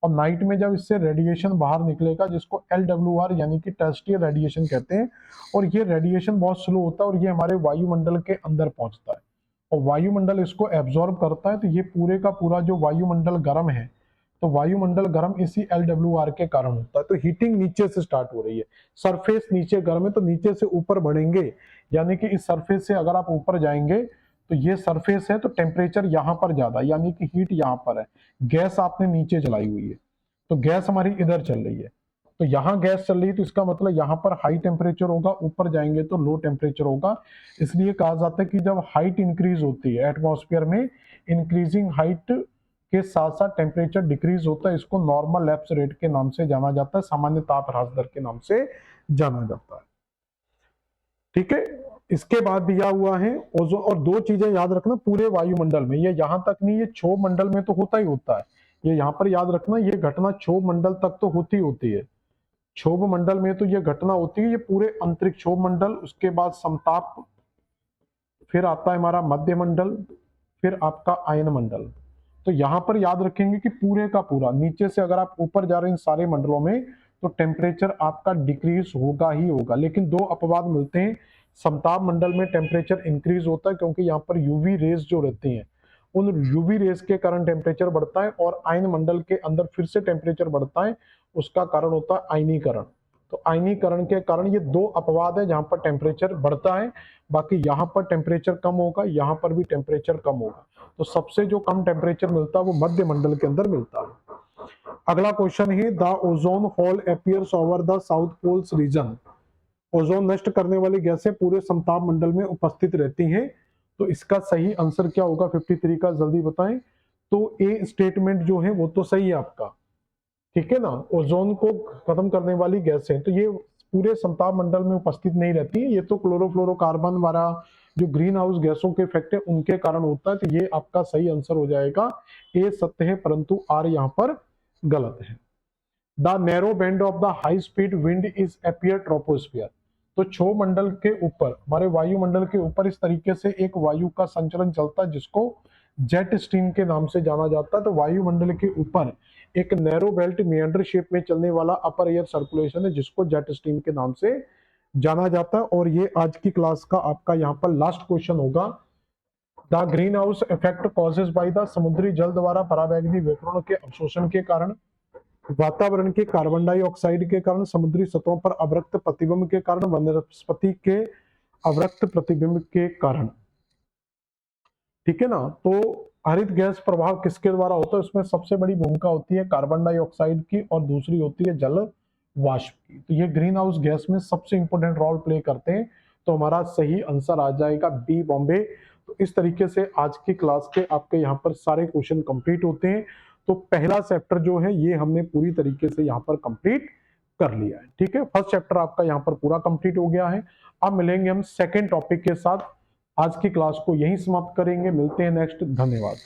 और नाइट में जब इससे रेडिएशन बाहर निकलेगा जिसको LWR यानी कि टेरेस्ट्रियल रेडिएशन कहते हैं, और ये रेडिएशन बहुत स्लो होता है और ये हमारे वायुमंडल के अंदर पहुंचता है और वायुमंडल इसको एब्जॉर्ब करता है। तो ये पूरे का पूरा जो वायुमंडल गर्म है, तो वायुमंडल गर्म इसी LWR के कारण होता है। तो हीटिंग नीचे से स्टार्ट हो रही है, सरफेस नीचे गर्म है तो नीचे से ऊपर बढ़ेंगे, यानी कि इस सरफेस से अगर आप ऊपर जाएंगे तो ये सरफेस है तो टेम्परेचर यहाँ पर ज्यादा, यानी कि हीट यहाँ पर है, गैस आपने नीचे जलाई हुई है तो गैस हमारी इधर चल रही है। तो यहाँ गैस चल रही है तो इसका मतलब यहाँ पर हाई टेम्परेचर होगा, ऊपर जाएंगे तो लो टेम्परेचर होगा। इसलिए कहा जाता है कि जब हाइट इंक्रीज होती है एटमॉस्फेयर में, इंक्रीजिंग हाइट के साथ साथ टेम्परेचर डिक्रीज होता है, इसको नॉर्मल लैप्स रेट के नाम से जाना जाता है, सामान्य ताप ह्रास दर के नाम से जाना जाता है। ठीक है, इसके बाद दिया हुआ है ओजोन। और दो चीजें याद रखना पूरे वायुमंडल में, ये यहां तक नहीं, ये क्षोभ मंडल में तो होता ही होता है, ये यहाँ पर याद रखना, ये घटना क्षोभ मंडल तक तो होती होती है, क्षोभ मंडल में तो ये घटना होती है, ये पूरे अंतरिक्ष क्षोभ मंडल, उसके बाद समताप, फिर आता है हमारा मध्य मंडल, फिर आपका आयन मंडल। तो यहां पर याद रखेंगे कि पूरे का पूरा नीचे से अगर आप ऊपर जा रहे हैं इन सारे मंडलों में तो टेम्परेचर आपका डिक्रीज होगा ही होगा। लेकिन दो अपवाद मिलते हैं, समताप मंडल में टेम्परेचर इंक्रीज होता है क्योंकि यहाँ पर यूवी रेज जो रहती हैं उन यूवी रेज के कारण टेम्परेचर बढ़ता है, और आयन मंडल के अंदर फिर से टेम्परेचर बढ़ता है, उसका कारण होता है आयनीकरण। तो आयनीकरण के कारण ये दो अपवाद है जहां पर टेम्परेचर बढ़ता है, बाकी यहाँ पर टेम्परेचर कम होगा, यहाँ पर भी टेम्परेचर कम होगा। तो सबसे जो कम टेम्परेचर मिलता है वो मध्य मंडल के अंदर मिलता है। अगला क्वेश्चन है the ozone hole appears over the south poles region. Ozone नष्ट करने वाली गैसें पूरे समताप मंडल में उपस्थित रहती हैं। तो इसका सही आंसर क्या होगा 53 का, जल्दी बताएं। तो ए स्टेटमेंट जो है वो तो सही है आपका, ठीक है ना, ओजोन को खत्म करने वाली गैसें तो ये पूरे समताप मंडल में उपस्थित नहीं रहती, ये तो क्लोरोफ्लोरोकार्बन वाला जो ग्रीन हाउस गैसों के इफेक्ट है उनके कारण होता है। तो ये आपका सही आंसर हो जाएगा, ए सत्य है परंतु आर यहाँ पर गलत है। The narrow band of the high speed wind is appear troposphere. तो क्षोभ मंडल के ऊपर, हमारे वायुमंडल के ऊपर इस तरीके से एक वायु का संचलन चलता है जिसको जेट स्ट्रीम के नाम से जाना जाता है। तो वायुमंडल के ऊपर एक नैरो बेल्ट मियंडर शेप में चलने वाला अपर एयर सर्कुलेशन है जिसको जेट स्ट्रीम के नाम से जाना जाता है। और ये आज की क्लास का आपका यहाँ पर लास्ट क्वेश्चन होगा, the green house effect causes by the समुद्री जल द्वारा पराबैंगनी विकिरणों के अवशोषण के कारण, वातावरण के कार्बन डाइऑक्साइड के कारण, समुद्री सतहों पर अवरक्त प्रतिबिंब के कारण, वनस्पति के अवरक्त प्रतिबिंब के कारण। ठीक है ना। तो हरित गैस प्रभाव किसके द्वारा होता है, इसमें सबसे बड़ी भूमिका होती है कार्बन डाइऑक्साइड की और दूसरी होती है जल वाष्प की। तो ये ग्रीन हाउस गैस में सबसे इंपॉर्टेंट रोल प्ले करते हैं। तो हमारा सही आंसर आ जाएगा बी, बॉम्बे। तो इस तरीके से आज की क्लास के आपके यहाँ पर सारे क्वेश्चन कंप्लीट होते हैं। तो पहला चैप्टर जो है ये हमने पूरी तरीके से यहाँ पर कंप्लीट कर लिया है। ठीक है, फर्स्ट चैप्टर आपका यहाँ पर पूरा कंप्लीट हो गया है। अब मिलेंगे हम सेकेंड टॉपिक के साथ। आज की क्लास को यहीं समाप्त करेंगे, मिलते हैं नेक्स्ट। धन्यवाद।